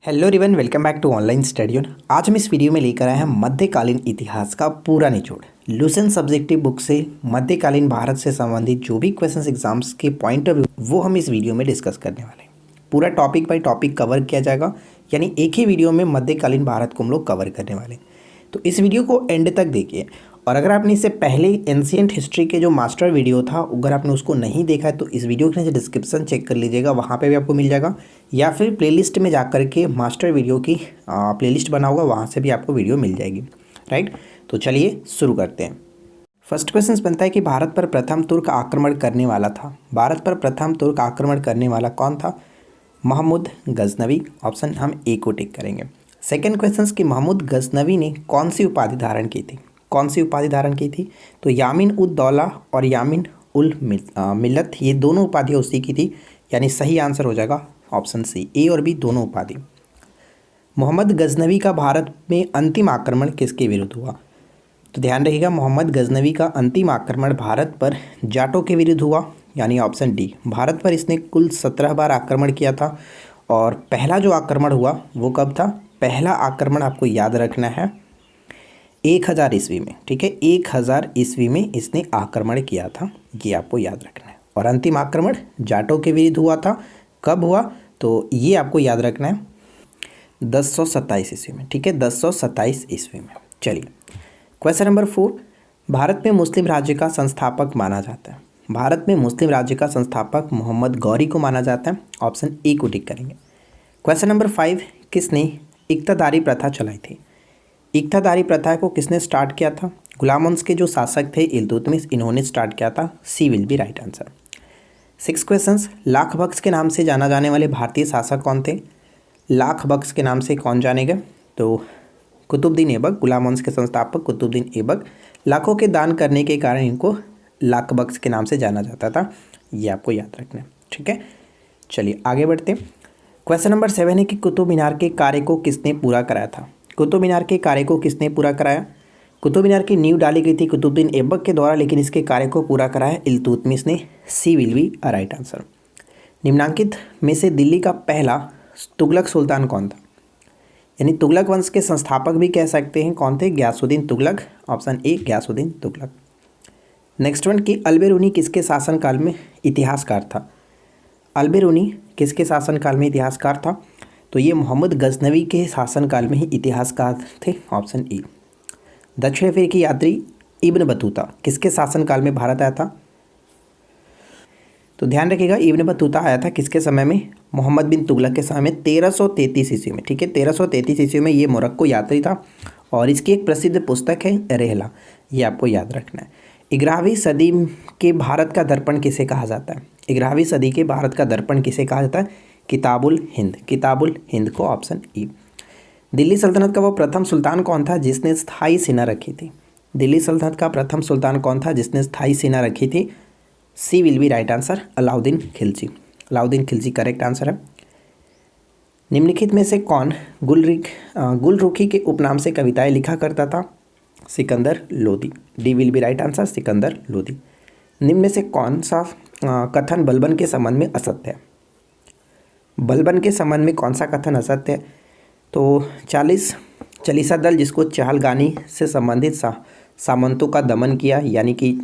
Hello everyone, welcome back to online study. आज हम इस वीडियो में लेकर आए हैं मध्यकालीन इतिहास का पूरा निचोड़। लूसेंट सब्जेक्टिव बुक से मध्यकालीन भारत से संबंधित जो भी क्वेश्चंस एग्जाम्स के पॉइंट ऑफ व्यू वो हम इस वीडियो में डिस्कस करने वाले हैं। पूरा टॉपिक बाय टॉपिक कवर किया जाएगा, यानी एक ही वीडियो में मध्यकालीन भारत को हम लोग कवर करने वाले हैं। तो इस वीडियो को एंड तक देखिए। और अगर आपने इससे पहले एंशिएंट हिस्ट्री के जो मास्टर वीडियो था, अगर आपने उसको नहीं देखा है तो इस वीडियो के नीचे डिस्क्रिप्शन चेक कर लीजिएगा, वहाँ पे भी आपको मिल जाएगा। या फिर प्लेलिस्ट में जाकर के मास्टर वीडियो की प्लेलिस्ट बना होगा, वहाँ से भी आपको वीडियो मिल जाएगी। राइट, तो चलिए शुरू करते हैं। फर्स्ट क्वेश्चन बनता है कि भारत पर प्रथम तुर्क आक्रमण करने वाला था। भारत पर प्रथम तुर्क आक्रमण करने वाला कौन था? महमूद गजनवी। ऑप्शन हम ए को टिक करेंगे। सेकेंड क्वेश्चन कि महमूद गजनवी ने कौन सी उपाधि धारण की थी? कौन सी उपाधि धारण की थी? तो यामीन उद दौला और यामीन उल मिल्लत, ये दोनों उपाधियाँ उसी की थी, यानी सही आंसर हो जाएगा ऑप्शन सी, ए और बी दोनों उपाधि। मोहम्मद गजनवी का भारत में अंतिम आक्रमण किसके विरुद्ध हुआ? तो ध्यान रखिएगा, मोहम्मद गजनवी का अंतिम आक्रमण भारत पर जाटों के विरुद्ध हुआ, यानी ऑप्शन डी। भारत पर इसने कुल 17 बार आक्रमण किया था और पहला जो आक्रमण हुआ वो कब था? पहला आक्रमण आपको याद रखना है 1000 ईस्वी में। ठीक है, 1000 ईस्वी में इसने आक्रमण किया था, ये आपको याद रखना है। और अंतिम आक्रमण जाटों के विरुद्ध हुआ था, कब हुआ? तो ये आपको याद रखना है 1027 ईस्वी में। ठीक है, 1027 ईस्वी में। चलिए क्वेश्चन नंबर 4, भारत में मुस्लिम राज्य का संस्थापक माना जाता है। भारत में मुस्लिम राज्य का संस्थापक मोहम्मद गौरी को माना जाता है, ऑप्शन ए को टिक करेंगे। क्वेश्चन नंबर 5, किसने इक्तादारी प्रथा चलाई थी? इक्तादारी प्रथा को किसने स्टार्ट किया था? गुलाम वंश के जो शासक थे इल्तुतमिश, इन्होंने स्टार्ट किया था। C will be right answer. 6 questions, Lakh Bakhsh के नाम से जाना जाने वाले भारतीय शासक कौन थे? लाख बख्श के नाम से कौन जाने गए? तो कुतुबुद्दीन ऐबक, गुलाम वंश के संस्थापक कुतुबुद्दीन ऐबक। लाखों के दान करने के कारण इनको लाख बख्श के नाम से जाना जाता था, ये आपको याद रखना है। ठीक है, चलिए आगे बढ़ते हैं। क्वेश्चन नंबर 7 है कि कुतुब मीनार के कार्य को किसने पूरा कराया था? कुतुब मीनार के कार्य को किसने पूरा कराया? कुतुब मीनार की नींव डाली गई थी कुतुबुद्दीन ऐबक के द्वारा, लेकिन इसके कार्य को पूरा कराया इल्तुतमिश ने। C will be a right answer. निम्नांकित में से दिल्ली का पहला तुगलक सुल्तान कौन था? यानी तुगलक वंश के संस्थापक भी कह सकते हैं, कौन थे? Ghiyasuddin Tughlaq. Option A Ghiyasuddin Tughlaq. Next one कि अलबेरुनी किसके शासनकाल में इतिहासकार था? अलबेरुनी किसके शासनकाल में इतिहासकार था? तो ये मोहम्मद गजनवी के शासनकाल में ही इतिहासकार थे, ऑप्शन ए। दक्षिण अफ्रीकी यात्री इब्न बतूता किसके शासनकाल में भारत आया था? तो ध्यान रखिएगा, इब्न बतूता आया था किसके समय में? मोहम्मद बिन तुगलक के समय में, 1333 ईस्वी में। ठीक है, 1333 ईस्वी में ये मोरक्को यात्री था और इसकी एक प्रसिद्ध पुस्तक है रेहला, ये आपको याद रखना है। 11वीं सदी के भारत का दर्पण किसे कहा जाता है? 11वीं सदी के भारत का दर्पण किसे कहा जाता है? किताबुल हिंद, किताबुल हिंद को ऑप्शन ई। दिल्ली सल्तनत का वो प्रथम सुल्तान कौन था जिसने स्थायी सेना रखी थी? दिल्ली सल्तनत का प्रथम सुल्तान कौन था जिसने स्थायी सेना रखी थी? C will be right answer, Alauddin Khilji. Alauddin Khilji correct answer है। निम्नलिखित में से कौन गुलरुखी के उपनाम से कविताएं लिखा करता था? Sikandar Lodi. D will be right answer, Sikandar Lodi. निम्न में से कौन सा कथन बलबन के संबंध में असत्य है? बलबन के संबंध में कौन सा कथन असत्य है? तो 40 चालीसा दल जिसको चहलगानी से संबंधित सामंतों का दमन किया, यानी कि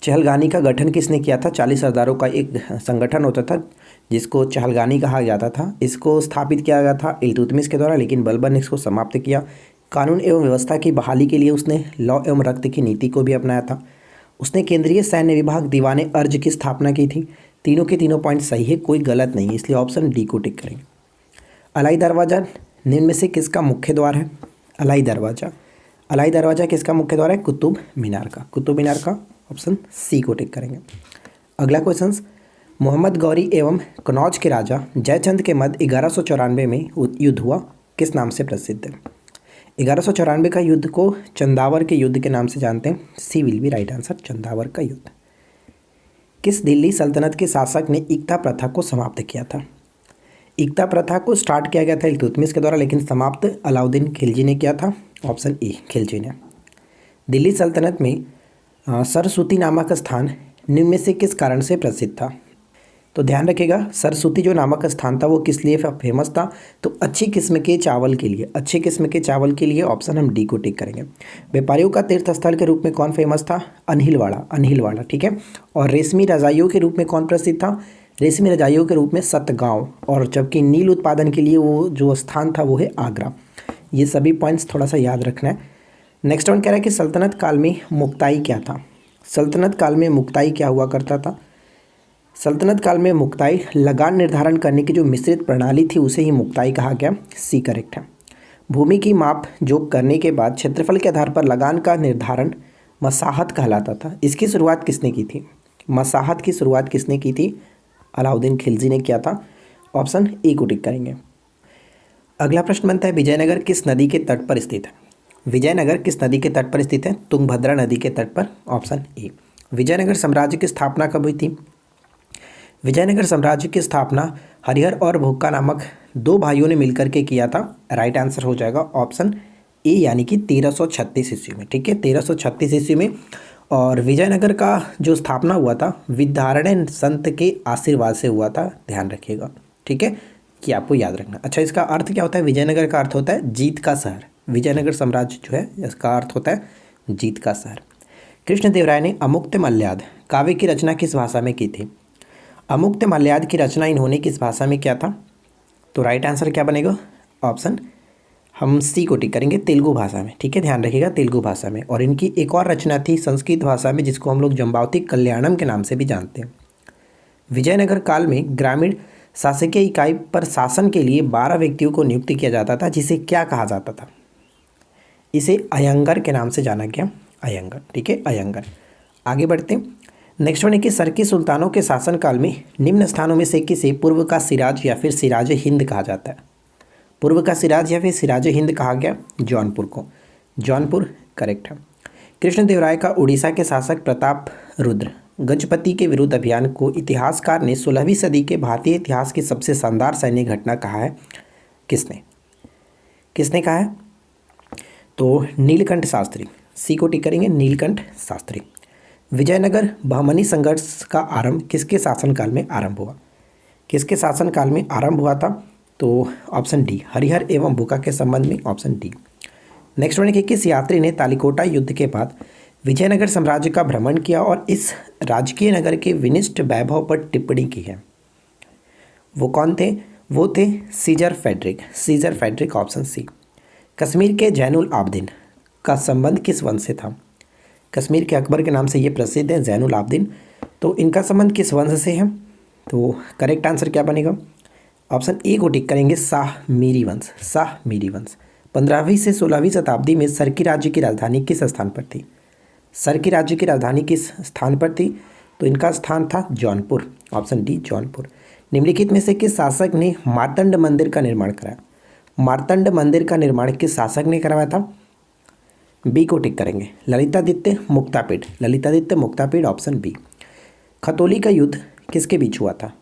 चहलगानी का गठन किसने किया था? 40 सरदारों का एक संगठन होता था जिसको चहलगानी कहा जाता था। इसको स्थापित किया गया था इल्तुतमिश के द्वारा, लेकिन बलबन ने इसको समाप्त किया। कानून एवं व्यवस्था की बहाली के लिए उसने लौ एवं रक्त की नीति को भी अपनाया था। उसने केंद्रीय सैन्य विभाग दीवाने अर्ज की स्थापना की थी। तीनों के तीनों पॉइंट सही है, कोई गलत नहीं है, इसलिए ऑप्शन डी को टिक करेंगे। अलाई दरवाज़ा निम्न में से किसका मुख्य द्वार है? अलाई दरवाज़ा, अलाई दरवाज़ा किसका मुख्य द्वार है? कुतुब मीनार का, कुतुब मीनार का। ऑप्शन सी को टिक करेंगे। अगला क्वेश्चन, मोहम्मद गौरी एवं कनौज के राजा जयचंद के मध्य 1194 में युद्ध हुआ, किस नाम से प्रसिद्ध है? 1194 का युद्ध को चंदावर के युद्ध के नाम से जानते हैं। C will be right answer, Chandawar का युद्ध। किस दिल्ली सल्तनत के शासक ने इक्ता प्रथा को समाप्त किया था? इक्ता प्रथा को स्टार्ट किया गया था इल्तुतमिश के द्वारा, लेकिन समाप्त अलाउद्दीन खिलजी ने किया था। ऑप्शन ए खिलजी ने। दिल्ली सल्तनत में सरस्वती नामक स्थान निम्न में से किस कारण से प्रसिद्ध था? तो ध्यान रखिएगा, सरस्वती जो नामक स्थान था वो किस लिए फेमस था, तो अच्छी किस्म के चावल के लिए, अच्छी किस्म के चावल के लिए। ऑप्शन हम डी को टिक करेंगे। व्यापारियों का तीर्थ स्थल के रूप में कौन फेमस था, अनहिलवाड़ा, अनहिलवाड़ा, ठीक है। और रेशमी रजाइयों के रूप में कौन प्रसिद्ध था, रेशमी रजाइयों के रूप में सतगांव। और जबकि नील उत्पादन के लिए वो जो स्थान था वो है आगरा। ये सभी पॉइंट्स थोड़ा सा याद रखना है। नेक्स्ट वन कह रहा है कि सल्तनत काल में मुक्ताई क्या था। सल्तनत काल में मुक्ताई क्या हुआ करता था, सल्तनत काल में मुक्ताई लगान निर्धारण करने की जो मिश्रित प्रणाली थी उसे ही मुक्ताई कहा गया। सी करेक्ट है। भूमि की माप जोक करने के बाद क्षेत्रफल के आधार पर लगान का निर्धारण मसाहत कहलाता था। इसकी शुरुआत किसने की थी, मसाहत की शुरुआत किसने की थी, अलाउद्दीन खिलजी ने किया था। ऑप्शन ए को टिक करेंगे। अगला प्रश्न बनता है विजयनगर किस नदी के तट पर स्थित है। विजयनगर किस नदी के तट पर स्थित है, तुंगभद्रा नदी के तट पर। Option A. विजयनगर साम्राज्य की स्थापना कब हुई थी, विजयनगर साम्राज्य की स्थापना हरिहर और भोक्का नामक दो भाइयों ने मिलकर के किया था। राइट आंसर हो जाएगा ऑप्शन ए, यानी कि 1336 ईस्वी में, ठीक है, 1336 ईस्वी में। और विजयनगर का जो स्थापना हुआ था विद्यारण्य संत के आशीर्वाद से हुआ था, ध्यान रखिएगा, ठीक है, कि आपको याद रखना। अच्छा, इसका अर्थ क्या होता है, विजयनगर का अर्थ होता है जीत का शहर। विजयनगर साम्राज्य जो है इसका अर्थ होता है जीत का शहर। कृष्णदेवराय ने अमुक्तमाल्याद काव्य की रचना किस भाषा में की थी। अमुक्तमाल्याद की रचना इन्होंने किस भाषा में किया था, तो राइट आंसर क्या बनेगा, ऑप्शन हम सी को टिक करेंगे, तेलुगु भाषा में, ठीक है, ध्यान रखिएगा, तेलुगु भाषा में। और इनकी एक और रचना थी संस्कृत भाषा में जिसको हम लोग जम्बावती कल्याणम के नाम से भी जानते हैं। विजयनगर काल में ग्रामीण शासकीय इकाई पर शासन के लिए 12 व्यक्तियों को नियुक्त किया जाता था, जिसे क्या कहा जाता था, इसे अयंगर के नाम से जाना गया, अयंगर, ठीक है, अयंगर। आगे बढ़ते हैं। नेक्स्ट वन है कि सरकी सुल्तानों के शासनकाल में निम्न स्थानों में से किसे पूर्व का सिराज या फिर सिराज हिंद कहा जाता है। पूर्व का सिराज या फिर सिराज हिंद कहा गया जौनपुर को, जौनपुर करेक्ट है। कृष्णदेवराय का उड़ीसा के शासक प्रताप रुद्र गजपति के विरुद्ध अभियान को इतिहासकार ने 16वीं सदी के भारतीय इतिहास की सबसे शानदार सैन्य घटना कहा है। किसने, किसने कहा है, तो नीलकंठ शास्त्री। सी को टिक करेंगे, नीलकंठ शास्त्री। विजयनगर बहमनी संघर्ष का आरंभ किसके शासनकाल में आरंभ हुआ, किसके शासनकाल में आरंभ हुआ था, तो ऑप्शन डी, हरिहर एवं भूका के संबंध में, ऑप्शन डी। नेक्स्ट वन है कि किस यात्री ने तालिकोटा युद्ध के बाद विजयनगर साम्राज्य का भ्रमण किया और इस राजकीय नगर के विनिष्ट वैभव पर टिप्पणी की है। वो कौन थे, वो थे Caesar Frederick, Caesar Frederick, option C. Kashmir के जैनुल आबदीन का संबंध किस वंश से था। कश्मीर के अकबर के नाम से ये प्रसिद्ध है जैनुल आबदीन, तो इनका संबंध किस वंश से है, तो करेक्ट आंसर क्या बनेगा, ऑप्शन ए को टिक करेंगे, शाह मीरी वंश, शाह मीरी वंश। 15वीं से 16वीं शताब्दी में सरकी राज्य की राजधानी किस स्थान पर थी, सरकी राज्य की राजधानी किस स्थान पर थी, तो इनका स्थान था जौनपुर, ऑप्शन डी, जौनपुर। निम्नलिखित में से किस शासक ने मार्तंड मंदिर का निर्माण कराया, मार्तंड मंदिर का निर्माण किस शासक ने करवाया था, बी को टिक करेंगे, ललितादित्य मुक्तापीठ, ललितादित्य मुक्तापीठ, ऑप्शन बी। खतौली का युद्ध किसके बीच हुआ था,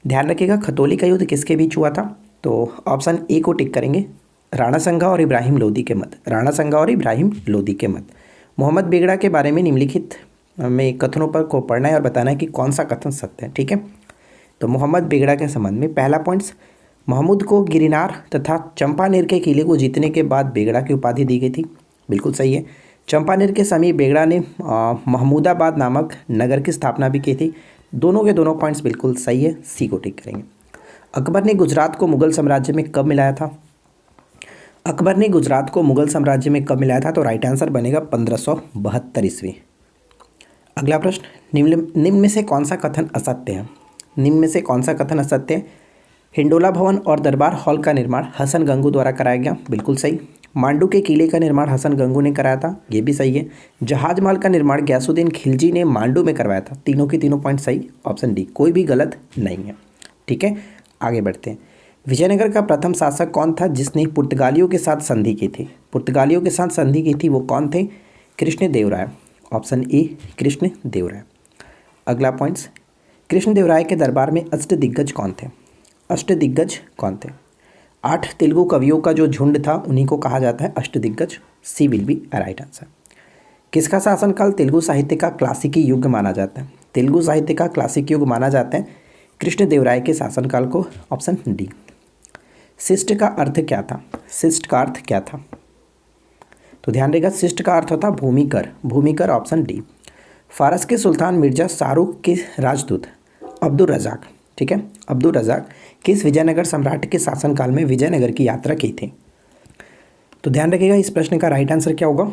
ध्यान रखिएगा, खतौली का युद्ध किसके बीच हुआ था, तो ऑप्शन ए को टिक करेंगे, राणा संगा और इब्राहिम लोदी के मध्य, राणा संगा और इब्राहिम लोदी के मध्य। मोहम्मद बेगड़ा के बारे में निम्नलिखित में कथनों पर को पढ़ना है और बताना है कि कौन सा कथन सत्य है, ठीक है। तो मोहम्मद बेगड़ा के संबंध में पहला पॉइंट्स, महमूद को गिरनार तथा चंपानेर के किले को जीतने के बाद बेगड़ा की उपाधि दी गई थी, बिल्कुल सही है। चंपानेर के समीप बेगड़ा ने महमूदाबाद नामक नगर की स्थापना भी की थी, दोनों के दोनों पॉइंट्स बिल्कुल सही है, सी को टिक करेंगे। अकबर ने गुजरात को मुगल साम्राज्य में कब मिलाया था, अकबर ने गुजरात को मुगल साम्राज्य में कब मिलाया था, तो राइट आंसर बनेगा 1572 ईस्वी। अगला प्रश्न, निम्न में से कौन सा कथन असत्य है, निम्न में से कौन सा कथन असत्य है। हिंडोला भवन और दरबार हॉल का निर्माण हसन गंगू द्वारा कराया गया, बिल्कुल सही। मांडू के किले का निर्माण हसन गंगू ने कराया था, ये भी सही है। जहाज महल का निर्माण गयासुद्दीन खिलजी ने मांडू में करवाया था, तीनों के तीनों पॉइंट सही, ऑप्शन डी, कोई भी गलत नहीं है, ठीक है। आगे बढ़ते हैं। विजयनगर का प्रथम शासक कौन था जिसने पुर्तगालियों के साथ संधि की थी, पुर्तगालियों के साथ संधि की थी, वो कौन थे, कृष्णदेवराय, ऑप्शन ए, कृष्णदेवराय। अगला पॉइंट्स, कृष्णदेवराय के दरबार में अष्टदिग्गज कौन थे, अष्टदिग्गज कौन थे। 8 तेलुगु कवियों का जो झुंड था उन्हीं को कहा जाता है अष्टदिग्गज, सी विल बी राइट आंसर। किसका शासनकाल तेलुगु साहित्य का क्लासिकी युग माना जाता है, तेलुगु साहित्य का क्लासिक युग माना जाता है कृष्णदेवराय के शासनकाल को, ऑप्शन डी। शिष्ट का अर्थ क्या था? शिष्ट का अर्थ क्या था? तो ध्यान रहेगा, शिष्ट का अर्थ होता भूमिकर, भूमिकर, ऑप्शन डी। फारस के सुल्तान मिर्जा शाहरुख के राजदूत अब्दुल रज़ाक, ठीक है, अब्दुल रज़ाक किस विजयनगर सम्राट के शासनकाल में विजयनगर की यात्रा की थी? तो ध्यान रखिएगा, इस प्रश्न का राइट आंसर क्या होगा?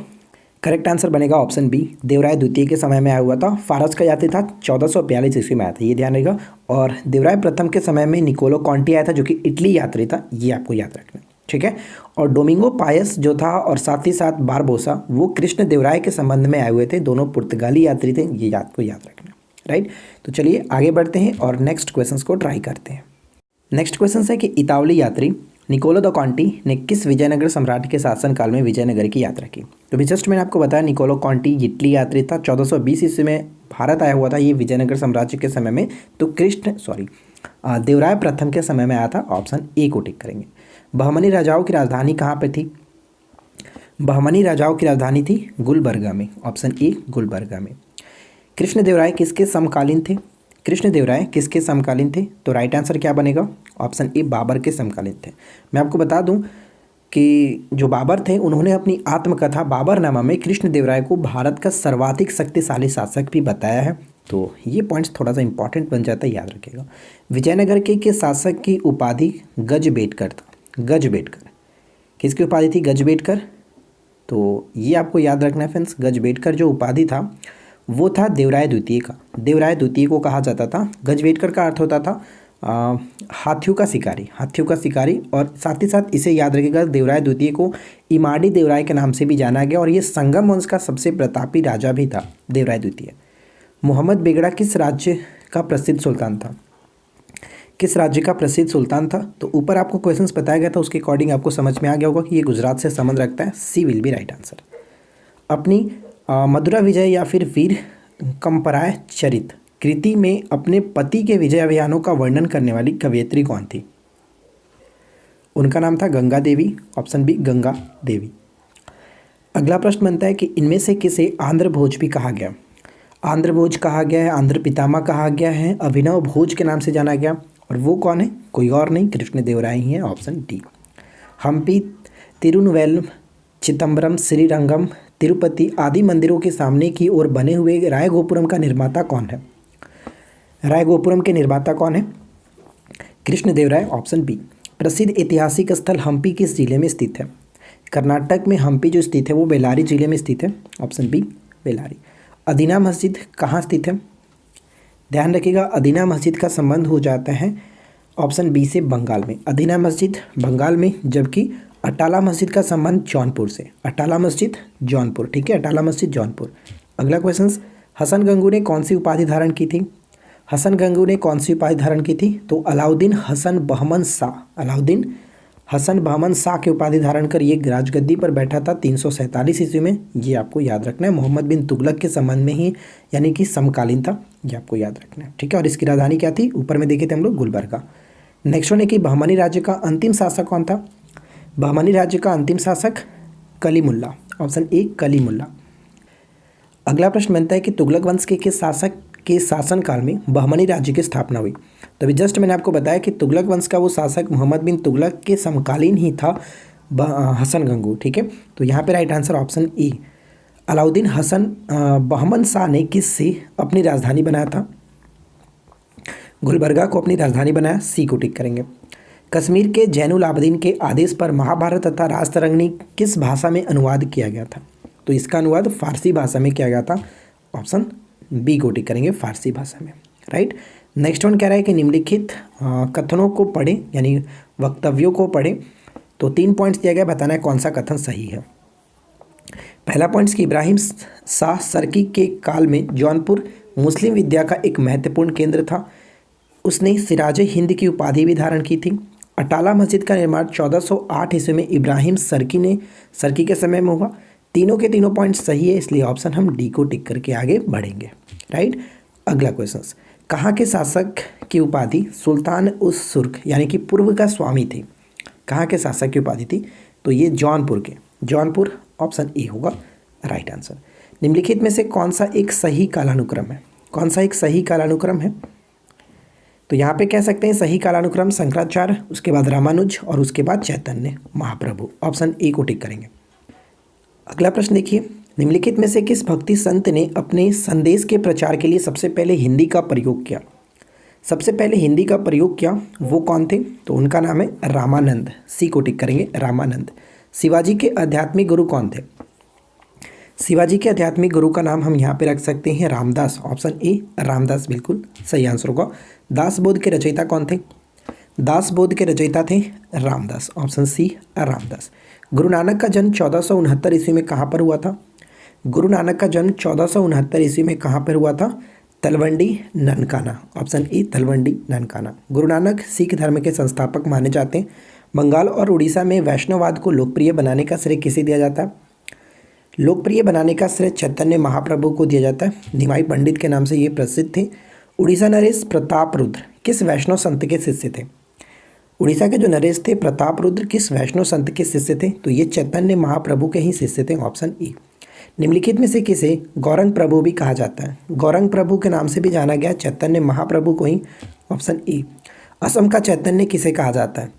करेक्ट आंसर बनेगा ऑप्शन बी, देवराय द्वितीय के समय में आया हुआ था। फारस का यात्री था 1442 ईस्वी में आया था, ये ध्यान रहेगा। और देवराय प्रथम के समय में निकोलो कॉन्टी आया था जो कि इटली यात्री था, ये आपको याद रखना, ठीक है। और डोमिंगो पायस जो था और साथ ही साथ बारबोसा, वो कृष्ण देवराय के संबंध में आए हुए थे, दोनों पुर्तगाली यात्री थे, ये आपको याद रखना, राइट। तो चलिए आगे बढ़ते हैं और नेक्स्ट क्वेश्चन को ट्राई करते हैं। नेक्स्ट क्वेश्चन है कि इतावली यात्री निकोलो द कॉन्टी ने किस विजयनगर सम्राट के शासनकाल में विजयनगर की यात्रा की? तो भी जस्ट मैंने आपको बताया, निकोलो कॉन्टी इटली यात्री था, 1420 ईस्वी में भारत आया हुआ था ये विजयनगर साम्राज्य के समय में। तो देवराय प्रथम के समय में आया था, ऑप्शन ए को टिक करेंगे। बहमनी राजाओं की राजधानी कहाँ पे थी? बहमनी राजाओं की राजधानी थी गुलबर्गा में, ऑप्शन ए गुलबर्गा में। कृष्णदेवराय किसके समकालीन थे? कृष्णदेवराय किसके समकालीन थे? तो राइट आंसर क्या बनेगा? ऑप्शन ए बाबर के समकालीन थे। मैं आपको बता दूं कि जो बाबर थे उन्होंने अपनी आत्मकथा बाबरनामा में कृष्णदेवराय को भारत का सर्वाधिक शक्तिशाली शासक भी बताया है। तो ये पॉइंट्स थोड़ा सा इंपॉर्टेंट बन जाता है, याद रखिएगा। विजयनगर के शासक की उपाधि गजबेटकर था, गजबेटकर। किसकी उपाधि थी? गजबेटकर। तो ये आपको याद रखना है फ्रेंड्स, गजबेटकर जो उपाधि था वो था देवराय द्वितीय का, देवराय द्वितीय को कहा जाता था। गजबेटकर का अर्थ होता था हाथियों का शिकारी, हाथियों का शिकारी। और साथ ही साथ इसे याद रखिएगा, देवराय द्वितीय को इमाड़ी देवराय के नाम से भी जाना गया और ये संगम वंश का सबसे प्रतापी राजा भी था देवराय द्वितीय। मोहम्मद बेगड़ा किस राज्य का प्रसिद्ध सुल्तान था? किस राज्य का प्रसिद्ध सुल्तान था? तो ऊपर आपको क्वेश्चंस बताया गया था, उसके अकॉर्डिंग आपको समझ में आ गया होगा कि ये गुजरात से संबंध रखता है, सी विल बी राइट आंसर। अपनी मधुरा विजय या फिर वीर कंपराय चरित कृति में अपने पति के विजय अभियानों का वर्णन करने वाली कवयित्री कौन थी? उनका नाम था गंगा देवी, ऑप्शन बी गंगा देवी। अगला प्रश्न बनता है कि इनमें से किसे आंध्र भोज भी कहा गया? आंध्र भोज कहा गया है, आंध्र पितामह कहा गया है, अभिनव भोज के नाम से जाना गया। और वो कौन है? कोई और नहीं, कृष्णदेवराय ही है, ऑप्शन डी। हम्पी, तिरुनवेलम, चिदम्बरम, श्रीरंगम, तिरुपति आदि मंदिरों के सामने की ओर बने हुए रायगोपुरम का निर्माता कौन है? रायगोपुरम के निर्माता कौन है? Krishnadevaraya, option B. प्रसिद्ध ऐतिहासिक स्थल हम्पी किस जिले में स्थित है? कर्नाटक में हम्पी जो स्थित है वो बेल्लारी जिले में स्थित है, ऑप्शन बी बेल्लारी। अदीना मस्जिद कहाँ स्थित है? ध्यान रखिएगा, अदीना मस्जिद का संबंध हो जाता है ऑप्शन बी से बंगाल में। अदीना मस्जिद बंगाल में, जबकि अटाला मस्जिद का संबंध जौनपुर से। अटाला मस्जिद जौनपुर, ठीक है, अटाला मस्जिद जौनपुर। अगला क्वेश्चन, हसन गंगू ने कौन सी उपाधि धारण की थी? हसन गंगू ने कौन सी उपाधि धारण की थी? तो अलाउद्दीन हसन बहमन शाह, अलाउद्दीन हसन बहमन शाह की उपाधि धारण कर ये राजगद्दी पर बैठा था 347 ईस्वी में, ये आपको याद रखना है। मोहम्मद बिन तुगलक के संबंध में ही, यानी कि समकालीन था, ये आपको याद रखना है, ठीक है। और इसकी राजधानी क्या थी? ऊपर में देखे थे हम लोग, गुलबर्गा। नेक्स्ट वन है कि बहमनी राज्य का अंतिम शासक कौन था? बहमनी राज्य का अंतिम शासक कलीमुल्ला, ऑप्शन ए कलीमुल्ला। अगला प्रश्न बनता है कि तुगलक वंश के किस शासक के शासनकाल में बहमनी राज्य की स्थापना हुई? तो अभी जस्ट मैंने आपको बताया कि तुगलक वंश का वो शासक मोहम्मद बिन तुगलक के समकालीन ही था हसन गंगू, ठीक है। तो यहाँ पे right answer option A, Alauddin Hasan Bahman Shah ने किससे अपनी राजधानी बनाया था? गुलबर्गा को अपनी राजधानी बनाया, सी को टिक करेंगे। कश्मीर के जैनुल आबदीन के आदेश पर महाभारत तथा राजतरंगिणी किस भाषा में अनुवाद किया गया था? तो इसका अनुवाद फारसी भाषा में किया गया था, ऑप्शन बी को टिक करेंगे, फारसी भाषा में, राइट। नेक्स्ट वन कह रहा है कि निम्नलिखित कथनों को पढ़ें, यानी वक्तव्यों को पढ़ें। तो 3 पॉइंट्स दिया गया, बताना है कौन सा कथन सही है। पहला पॉइंट्स कि इब्राहिम शाह सर्की के काल में जौनपुर मुस्लिम विद्या का एक महत्वपूर्ण केंद्र था। उसने सिराज हिंद की उपाधि भी धारण की थी। अटाला मस्जिद का निर्माण 1408 ईस्वी में इब्राहिम सर्की के समय में हुआ। तीनों के तीनों पॉइंट सही है, इसलिए ऑप्शन हम डी को टिक करके आगे बढ़ेंगे, राइट। अगला क्वेश्चन, कहाँ के शासक की उपाधि सुल्तान उस सुर्ख यानी कि पूर्व का स्वामी थे? कहाँ के शासक की उपाधि थी? तो ये जौनपुर के, जौनपुर, ऑप्शन ए होगा राइट आंसर। निम्नलिखित में से कौन सा एक सही कालानुक्रम है? कौन सा एक सही कालानुक्रम है? तो यहाँ पे कह सकते हैं सही कालानुक्रम शंकराचार्य, उसके बाद रामानुज और उसके बाद चैतन्य महाप्रभु। ऑप्शन ए को टिक करेंगे। अगला प्रश्न देखिए, निम्नलिखित में से किस भक्ति संत ने अपने संदेश के प्रचार के लिए सबसे पहले हिंदी का प्रयोग किया? सबसे पहले हिंदी का प्रयोग किया वो कौन थे? तो उनका नाम है रामानंद। सी को टिक करेंगे, रामानंद। शिवाजी के आध्यात्मिक गुरु कौन थे? शिवाजी के आध्यात्मिक गुरु का नाम हम यहाँ पे रख सकते हैं रामदास। ऑप्शन ए रामदास बिल्कुल सही आंसर होगा। दासबोध के रचयिता कौन थे? दासबोध के रचयिता थे रामदास। Option C Ramdas. गुरु नानक का जन्म 1469 ईस्वी में कहाँ पर हुआ था? गुरु नानक का जन्म 1469 ईस्वी में कहाँ पर हुआ था? तलवंडी ननकाना। Option E Talwandi Nankana. गुरु नानक सिख धर्म के संस्थापक माने जाते हैं। बंगाल और उड़ीसा में वैष्णववाद को लोकप्रिय बनाने का श्रेय किसे दिया जाता है? लोकप्रिय बनाने का श्रेय चैतन्य महाप्रभु को दिया जाता है। निमाई पंडित के नाम से ये प्रसिद्ध थे। उड़ीसा नरेश प्रताप रुद्र किस वैष्णव संत के शिष्य थे? उड़ीसा के जो नरेश थे प्रताप रुद्र किस वैष्णव संत के शिष्य थे? तो ये चैतन्य महाप्रभु के ही शिष्य थे। Option E. निम्नलिखित में से किसे गौरंग प्रभु भी कहा जाता है? गौरंग प्रभु के नाम से भी जाना गया चैतन्य महाप्रभु को ही। Option E. असम का चैतन्य किसे कहा जाता है?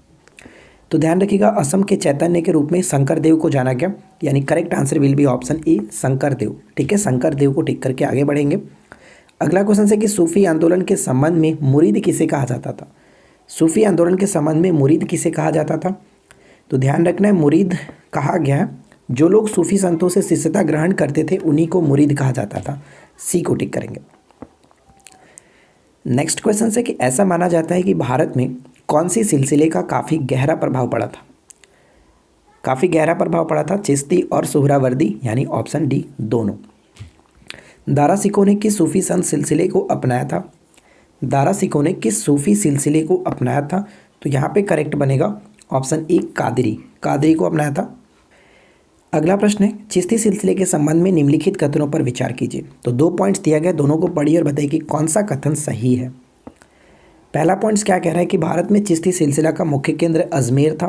तो ध्यान रखिएगा, असम के चैतन्य के रूप में शंकर देव को जाना गया, यानी correct answer will be option E Shankar Dev. ठीक है, शंकर देव को टिक करके आगे बढ़ेंगे। अगला क्वेश्चन है कि सूफी आंदोलन के संबंध में मुरीद किसे कहा जाता था? सूफी आंदोलन के संबंध में मुरीद किसे कहा जाता था? तो ध्यान रखना है, मुरीद कहा गया है जो लोग सूफी संतों से शिष्यता ग्रहण करते थे उन्हीं को मुरीद कहा जाता था। सी को टिक करेंगे। नेक्स्ट क्वेश्चन है कि ऐसा माना जाता है कि भारत में कौन सी सिलसिले का काफ़ी गहरा प्रभाव पड़ा था? काफ़ी गहरा प्रभाव पड़ा था चिश्ती और सुहरावर्दी, यानी ऑप्शन डी दोनों। दारा सिकों ने किस सूफी संत सिलसिले को अपनाया था? दारा सिकों ने किस सूफी सिलसिले को अपनाया था? तो यहाँ पे करेक्ट बनेगा ऑप्शन ए कादरी। कादरी को अपनाया था। अगला प्रश्न है, चिश्ती सिलसिले के संबंध में निम्नलिखित कथनों पर विचार कीजिए। तो 2 पॉइंट्स दिया गया, दोनों को पढ़िए और बताइए कि कौन सा कथन सही है। पहला पॉइंट्स क्या कह रहा है कि भारत में चिश्ती सिलसिला का मुख्य केंद्र अजमेर था।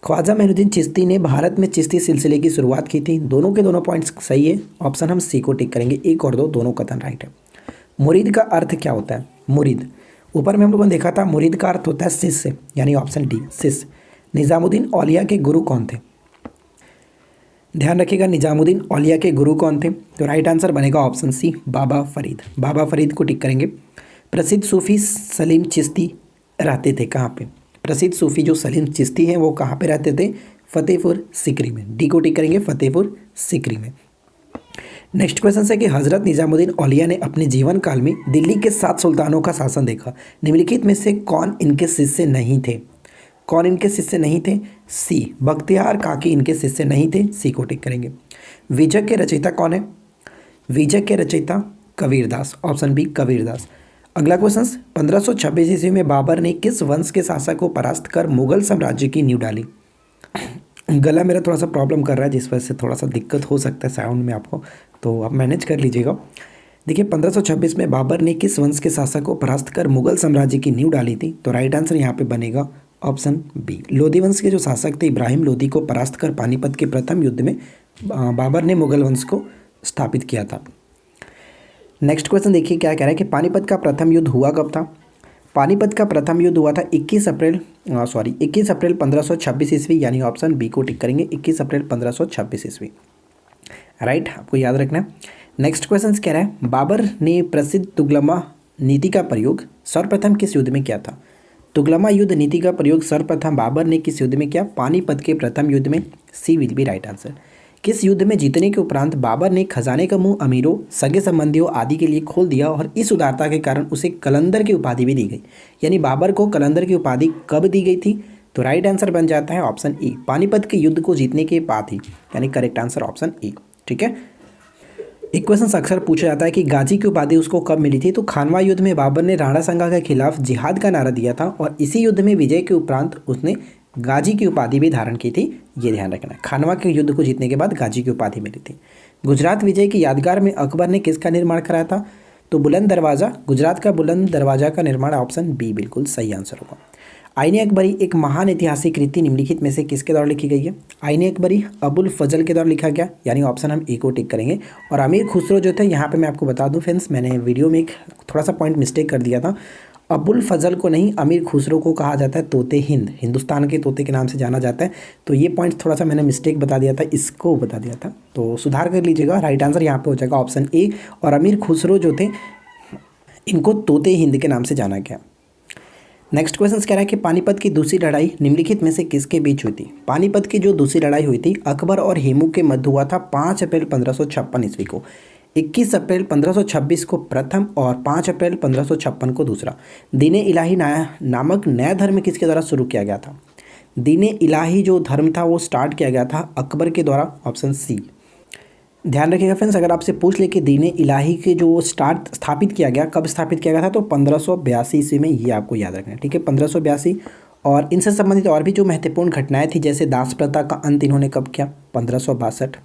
ख्वाजा मोइनुद्दीन चिश्ती ने भारत में चिश्ती सिलसिले की शुरुआत की थी। दोनों के दोनों पॉइंट्स सही है। ऑप्शन हम सी को टिक करेंगे। 1 और 2 दोनों कथन राइट है। मुरीद का अर्थ क्या होता है? मुरीद, ऊपर में हम लोगों ने देखा था मुरीद का अर्थ होता है शिष्य, यानी ऑप्शन डी शिष्य। निजामुद्दीन औलिया के गुरु कौन थे? ध्यान रखिएगा, निजामुद्दीन औलिया के गुरु कौन थे? तो राइट आंसर बनेगा ऑप्शन सी बाबा फरीद। बाबा फरीद को टिक करेंगे। प्रसिद्ध सूफी सलीम चिश्ती रहते थे कहाँ पे? प्रसिद्ध सूफी जो सलीम चिश्ती हैं वो कहाँ पे रहते थे? फतेहपुर सिकरी में। डी को टिक करेंगे, फतेहपुर सिकरी में। नेक्स्ट क्वेश्चन है कि हजरत निजामुद्दीन औलिया ने अपने जीवन काल में दिल्ली के 7 सुल्तानों का शासन देखा। निम्नलिखित में से कौन इनके शिष्य नहीं थे? कौन इनके शिष्य नहीं थे? सी बख्तियार काकी इनके शिष्य नहीं थे। सी को टिक करेंगे। विजय के रचयिता कौन है? विजय के रचयिता कबीरदास। Option B Kabirdas. अगला क्वेश्चन, 1526 ईस्वी में बाबर ने किस वंश के शासक को परास्त कर मुगल साम्राज्य की नींव डाली? गला मेरा थोड़ा सा प्रॉब्लम कर रहा है, जिस वजह से थोड़ा सा दिक्कत हो सकता है साउंड में आपको, तो आप मैनेज कर लीजिएगा। देखिए, 1526 में बाबर ने किस वंश के शासक को परास्त कर मुगल साम्राज्य की नींव डाली थी? तो राइट आंसर यहाँ पे बनेगा ऑप्शन बी। लोधी वंश के जो शासक थे इब्राहिम लोधी को परास्त कर पानीपत के प्रथम युद्ध में बाबर ने मुगल वंश को स्थापित किया था। नेक्स्ट क्वेश्चन देखिए क्या कह रहा है कि पानीपत का प्रथम युद्ध हुआ कब था? पानीपत का प्रथम युद्ध हुआ था 21 अप्रैल 1526 ईस्वी, यानी ऑप्शन बी को टिक करेंगे। 21 अप्रैल 1526 ईस्वी राइट, आपको याद रखना है। नेक्स्ट क्वेश्चन कह रहा है बाबर ने प्रसिद्ध तुगलमा नीति का प्रयोग सर्वप्रथम किस युद्ध में किया था? तुगलमा युद्ध नीति का प्रयोग सर्वप्रथम बाबर ने किस युद्ध में किया? पानीपत के प्रथम युद्ध में। सी विल बी राइट आंसर। किस युद्ध में जीतने के उपरांत बाबर ने खजाने का मुंह अमीरों, सगे संबंधियों आदि के लिए खोल दिया और इस उदारता के कारण उसे कलंदर की उपाधि भी दी गई? यानी बाबर को कलंदर की उपाधि कब दी गई थी? तो राइट आंसर बन जाता है ऑप्शन ई पानीपत के युद्ध को जीतने के बाद ही, यानी करेक्ट आंसर ऑप्शन ई। ठीक है, एक क्वेश्चन अक्सर पूछा जाता है कि गाजी की उपाधि उसको कब मिली थी? तो खानवा युद्ध में बाबर ने राणा संगा के खिलाफ जिहाद का नारा दिया था और इसी युद्ध में विजय के उपरांत उसने गाजी की उपाधि भी धारण की थी। ये ध्यान रखना, खानवा के युद्ध को जीतने के बाद गाजी की उपाधि मिली थी। गुजरात विजय की यादगार में अकबर ने किसका निर्माण कराया था? तो बुलंद दरवाज़ा, गुजरात का बुलंद दरवाज़ा का निर्माण ऑप्शन बी बिल्कुल सही आंसर होगा। आईने अकबरी एक महान ऐतिहासिक कृति निम्नलिखित में से किसके द्वारा लिखी गई है? आईने अकबरी अबुल फजल के द्वारा लिखा गया, यानी ऑप्शन हम ए को टिक करेंगे। और अमीर खुसरो जो थे, यहाँ पे मैं आपको बता दूं फ्रेंड्स, मैंने वीडियो में एक थोड़ा सा पॉइंट मिस्टेक कर दिया था। अबुल फजल को नहीं, अमीर खुसरो को कहा जाता है तोते हिंद, हिंदुस्तान के तोते के नाम से जाना जाता है। तो ये पॉइंट थोड़ा सा मैंने मिस्टेक बता दिया था, इसको बता दिया था, तो सुधार कर लीजिएगा। राइट आंसर यहाँ पे हो जाएगा ऑप्शन ए। और अमीर खुसरो जो थे, इनको तोते हिंद के नाम से जाना गया। नेक्स्ट क्वेश्चन कह रहा है कि पानीपत की दूसरी लड़ाई निम्नलिखित में से किसके बीच हुई थी? पानीपत की जो दूसरी लड़ाई हुई थी अकबर और हेमू के मध्य हुआ था 5 अप्रैल 1556 ईस्वी को। 21 अप्रैल 1526 को प्रथम और 5 अप्रैल 1556 को दूसरा। दीने इलाही नामक नया धर्म किसके द्वारा शुरू किया गया था? दीने इलाही जो धर्म था वो स्टार्ट किया गया था अकबर के द्वारा, ऑप्शन सी। ध्यान रखिएगा फ्रेंड्स, अगर आपसे पूछ ले कि दीने इलाही के जो स्थापित किया गया, कब स्थापित किया गया था, तो 1582 ईस्वी में, ये आपको याद रखना है, ठीक है, 1582। और इनसे संबंधित और भी जो महत्वपूर्ण घटनाएं थी, जैसे दास प्रथा का अंत इन्होंने कब किया? 1562।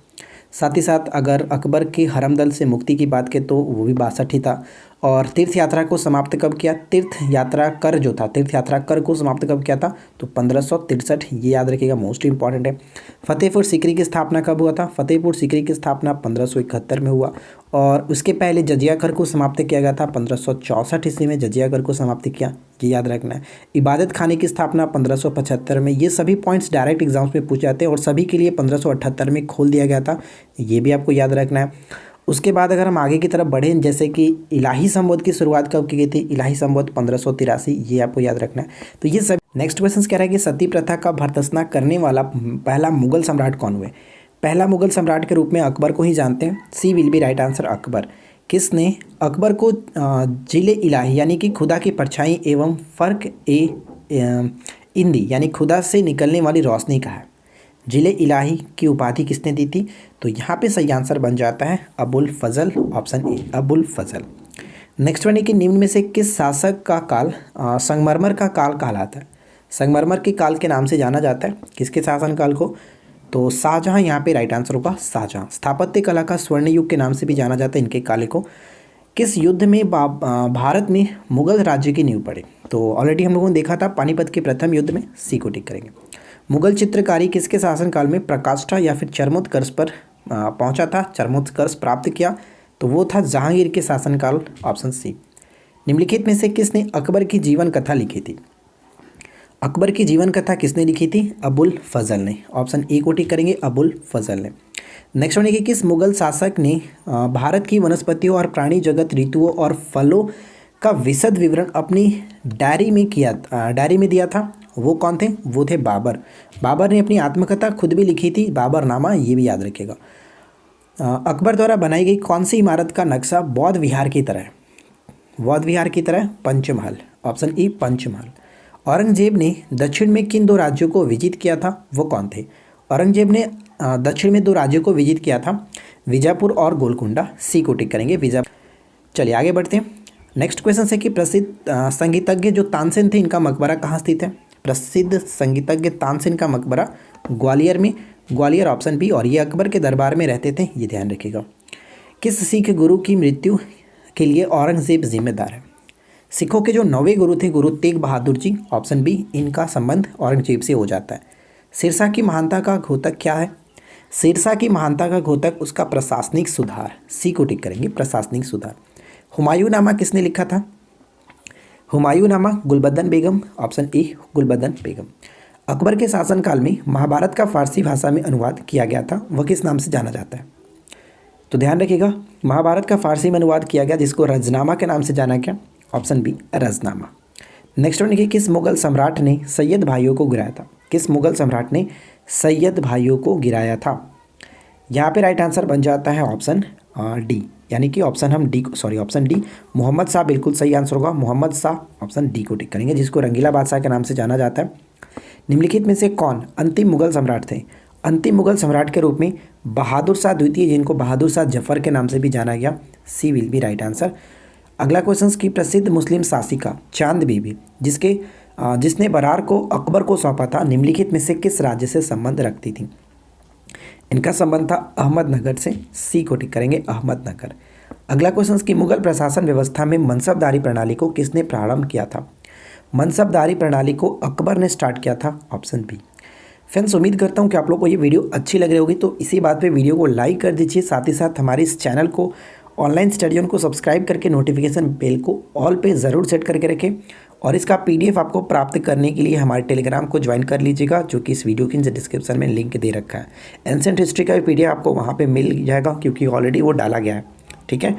साथ ही साथ अगर अकबर के हरमदल से मुक्ति की बात करें तो वो भी 62 ही था। और तीर्थ यात्रा को समाप्त कब किया? तीर्थ यात्रा कर जो था, तीर्थ यात्रा कर को समाप्त कब किया था? तो 1563, ये याद रखिएगा, मोस्ट इंपॉर्टेंट है। फतेहपुर सीकरी की स्थापना कब हुआ था? फतेहपुर सीकरी की स्थापना 1571 में हुआ। और उसके पहले जजिया कर को समाप्त किया गया था 1564 ईस्वी में, जजिया कर को समाप्त किया, ये याद रखना है। इबादत खाने की स्थापना 1575 में। ये सभी पॉइंट्स डायरेक्ट एग्जाम्स में पूछे जाते हैं और सभी के लिए 1578 में खोल दिया गया था, ये भी आपको याद रखना है। उसके बाद अगर हम आगे की तरफ बढ़ें, जैसे कि इलाही संवत की शुरुआत कब की गई थी? इलाही संवत 1583, ये आपको याद रखना है। तो ये सब। नेक्स्ट क्वेश्चन कह रहा है कि सती प्रथा का भर्त्सना करने वाला पहला मुगल सम्राट कौन हुए? पहला मुगल सम्राट के रूप में अकबर को ही जानते हैं, C will be right answer, Akbar. किसने अकबर को जिले इलाही यानी कि खुदा की परछाई एवं फर्क इंदी यानी खुदा से निकलने वाली रोशनी कहा है? जिले इलाही की उपाधि किसने दी थी? तो यहाँ पे सही आंसर बन जाता है Abul Fazal, option A, Abul Fazal. Next one है कि निम्न में से किस शासक का काल संगमरमर का काल कहलाता है? संगमरमर के काल के नाम से जाना जाता है किसके शासनकाल को? तो शाहजहाँ यहाँ पे राइट आंसर होगा, शाहजहाँ। स्थापत्य कला का स्वर्ण युग के नाम से भी जाना जाता है इनके काले को। किस युद्ध में भारत में मुगल राज्य की नींव पड़ी? तो ऑलरेडी हम लोगों ने देखा था पानीपत के प्रथम युद्ध में, सी को टिक करेंगे। मुगल चित्रकारी किसके शासनकाल में प्रकाष्ठा या फिर चरमोत्कर्ष पर पहुंचा था, चरमोत्कर्ष प्राप्त किया? तो वो था जहांगीर के शासनकाल, ऑप्शन सी। निम्नलिखित में से किसने अकबर की जीवन कथा लिखी थी? अकबर की जीवन कथा किसने लिखी थी? अबुल फजल ने, ऑप्शन ए को टिक करेंगे, अबुल फजल ने। नेक्स्ट वन है कि किस मुगल शासक ने भारत की वनस्पतियों और प्राणी जगत, ऋतुओं और फलों का विशद विवरण अपनी डायरी में दिया था? वो कौन थे? वो थे बाबर। बाबर ने अपनी आत्मकथा खुद भी लिखी थी, बाबरनामा, ये भी याद रखिएगा। अकबर द्वारा बनाई गई कौन सी इमारत का नक्शा बौद्ध विहार की तरह है? बौद्ध विहार की तरह पंचमहल, ऑप्शन ई, पंचमहल। औरंगजेब ने दक्षिण में किन 2 राज्यों को विजित किया था? वो कौन थे? औरंगजेब ने दक्षिण में 2 राज्यों को विजित किया था, विजापुर और गोलकुंडा, सी को टिक करेंगे, विजापुर। चलिए आगे बढ़ते हैं। नेक्स्ट क्वेश्चन है कि प्रसिद्ध संगीतज्ञ जो तानसेन थे, इनका मकबरा कहाँ स्थित है? प्रसिद्ध संगीतज्ञ तानसेन का मकबरा ग्वालियर में, ग्वालियर, ऑप्शन बी। और ये अकबर के दरबार में रहते थे, ये ध्यान रखिएगा। किस सिख गुरु की मृत्यु के लिए औरंगजेब जिम्मेदार है? सिखों के जो 9वें गुरु थे, गुरु तेग बहादुर जी, ऑप्शन बी, इनका संबंध औरंगजेब से हो जाता है। सिरसा की महानता का घोतक क्या है? सिरसा की महानता का घोतक उसका प्रशासनिक सुधार, सी को टिक करेंगे, प्रशासनिक सुधार। हुमायूंनामा किसने लिखा था? हुमायूंनामा गुलबदन बेगम, ऑप्शन ए, गुलबदन बेगम। अकबर के शासनकाल में महाभारत का फारसी भाषा में अनुवाद किया गया था, वह किस नाम से जाना जाता है? तो ध्यान रखिएगा, महाभारत का फारसी में अनुवाद किया गया जिसको रजनामा के नाम से जाना गया, option B, Razmnama. Next one देखिए, किस मुगल सम्राट ने सैयद भाइयों को गिराया था? किस मुगल सम्राट ने सैयद भाइयों को गिराया था? यहाँ पे राइट आंसर बन जाता है ऑप्शन डी, यानी कि ऑप्शन डी, मोहम्मद शाह बिल्कुल सही आंसर होगा, मोहम्मद शाह, ऑप्शन डी को टिक करेंगे, जिसको रंगीला बादशाह के नाम से जाना जाता है। निम्नलिखित में से कौन अंतिम मुगल सम्राट थे? अंतिम मुगल सम्राट के रूप में बहादुर शाह द्वितीय, जिनको बहादुर शाह जफर के नाम से भी जाना गया, सी विल बी राइट आंसर। अगला क्वेश्चन की प्रसिद्ध मुस्लिम शासिका चांद बीबी जिसने बरार को अकबर को सौंपा था, निम्नलिखित में से किस राज्य से संबंध रखती थी? इनका संबंध था अहमदनगर से, सी को टिक करेंगे, अहमदनगर। अगला क्वेश्चन की मुगल प्रशासन व्यवस्था में मनसबदारी प्रणाली को किसने प्रारंभ किया था? मनसबदारी प्रणाली को अकबर ने स्टार्ट किया था? Option B. फ्रेंड्स, उम्मीद करता हूँ कि आप लोग को ये वीडियो अच्छी लग रही होगी, तो इसी बात पे वीडियो को लाइक कर दीजिए। साथ ही साथ हमारे इस चैनल को ऑनलाइन स्टडी ऑन को सब्सक्राइब करके नोटिफिकेशन बेल को ऑल पे ज़रूर सेट करके रखें। और इसका पीडीएफ आपको प्राप्त करने के लिए हमारे टेलीग्राम को ज्वाइन कर लीजिएगा, जो कि इस वीडियो के डिस्क्रिप्शन में लिंक दे रखा है। एंशिएंट हिस्ट्री का भी पीडीएफ आपको वहाँ पे मिल जाएगा, क्योंकि ऑलरेडी वो डाला गया है। ठीक है।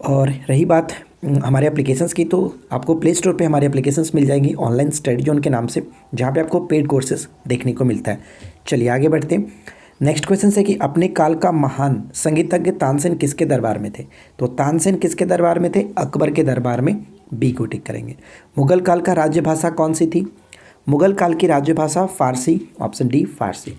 और रही बात हमारे एप्लीकेशंस की, तो आपको प्ले स्टोर पे हमारे एप्लीकेशंस मिल जाएंगी ऑनलाइन स्टडी जोन के नाम से, जहाँ पे आपको पेड कोर्सेज देखने को मिलता है। चलिए आगे बढ़ते हैं। नेक्स्ट क्वेश्चन है कि अपने काल का महान संगीतज्ञ तानसेन किसके दरबार में थे? तो तानसेन किसके दरबार में थे? अकबर के दरबार में। बी को टिक करेंगे। मुगल काल का राज्य भाषा कौन सी थी? मुगल काल की राज्य भाषा फारसी। ऑप्शन डी फारसी।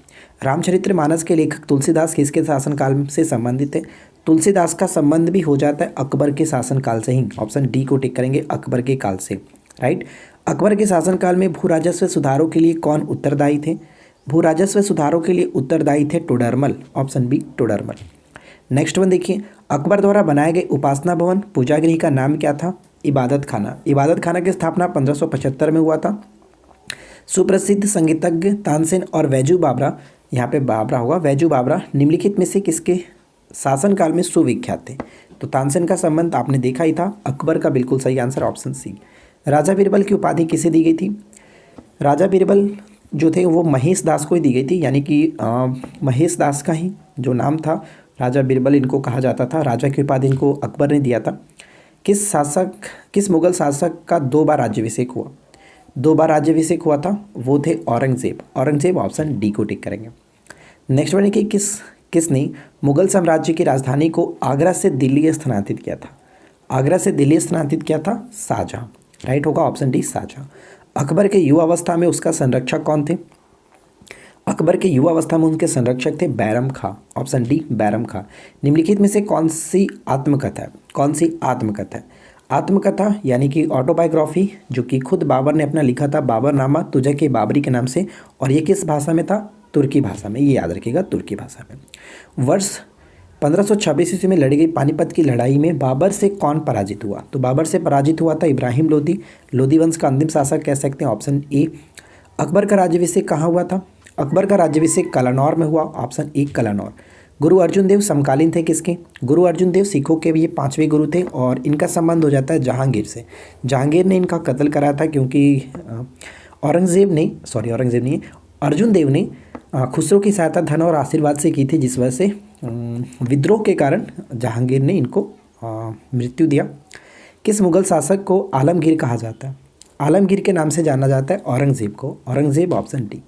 रामचरितमानस के लेखक तुलसीदास किसके शासनकाल से संबंधित है? तुलसीदास का संबंध भी हो जाता है अकबर के शासनकाल से ही। ऑप्शन डी को टिक करेंगे, अकबर के काल से। राइट। अकबर के शासनकाल में भू राजस्व सुधारों के लिए कौन उत्तरदायी थे? भू राजस्व सुधारों के लिए उत्तरदायी थे Todarmal. Option B Todarmal. Next one देखिए, अकबर द्वारा बनाए गए उपासना भवन पूजागृह का नाम क्या था? इबादत खाना। इबादत खाना की स्थापना 1575 में हुआ था। सुप्रसिद्ध संगीतज्ञ तानसेन और वैजू बाबरा, यहाँ पे बाबरा होगा, वैजू बाबरा निम्नलिखित में से किसके शासनकाल में सुविख्यात थे? तो तानसेन का संबंध आपने देखा ही था, अकबर का बिल्कुल सही आंसर ऑप्शन सी। राजा बीरबल की उपाधि किसे दी गई थी? राजा बीरबल जो थे वो महेश दास को ही दी गई थी, यानी कि महेश दास का ही जो नाम था राजा बीरबल इनको कहा जाता था। राजा की उपाधि इनको अकबर ने दिया था। किस मुगल शासक का 2 बार राज्याभिषेक हुआ? 2 बार राज्याभिषेक हुआ था, वो थे औरंगजेब। औरंगजेब ऑप्शन डी को टिक करेंगे। नेक्स्ट वन है कि किसने मुगल साम्राज्य की राजधानी को आगरा से दिल्ली स्थानांतरित किया था? आगरा से दिल्ली स्थानांतरित किया था शाहजहां। राइट होगा ऑप्शन डी शाहजहां। अकबर के युवावस्था में उसका संरक्षक कौन थे? अकबर के युवावस्था में उनके संरक्षक थे बैरम खां। ऑप्शन डी बैरम खां। निम्नलिखित में से कौन सी आत्मकथा है? कौन सी आत्मकथा है? आत्मकथा यानी कि ऑटोबायोग्राफी, जो कि खुद बाबर ने अपना लिखा था, बाबरनामा तुझे के बाबरी के नाम से। और ये किस भाषा में था? तुर्की भाषा में। ये याद रखिएगा, तुर्की भाषा में। वर्ष 1526 ईस्वी में लड़ी गई पानीपत की लड़ाई में बाबर से कौन पराजित हुआ? तो बाबर से पराजित हुआ था इब्राहिम लोदी। लोदी वंश का अंतिम शासक कह सकते हैं, ऑप्शन ए। अकबर का राज्याभिषेक कहाँ हुआ था? अकबर का राज्याभिषेक कलानौर में हुआ। Option A Kalanaur. गुरु अर्जुन देव समकालीन थे किसके? गुरु अर्जुन देव सिखों के भी ये 5वें गुरु थे, और इनका संबंध हो जाता है जहांगीर से। जहांगीर ने इनका कत्ल कराया था, क्योंकि अर्जुन देव ने खुसरो की सहायता धन और आशीर्वाद से की थी, जिस वजह से विद्रोह के कारण जहांगीर ने इनको मृत्यु दिया। किस मुगल शासक को आलमगीर कहा जाता है? आलमगीर के नाम से जाना जाता है औरंगजेब को। Aurangzeb option D.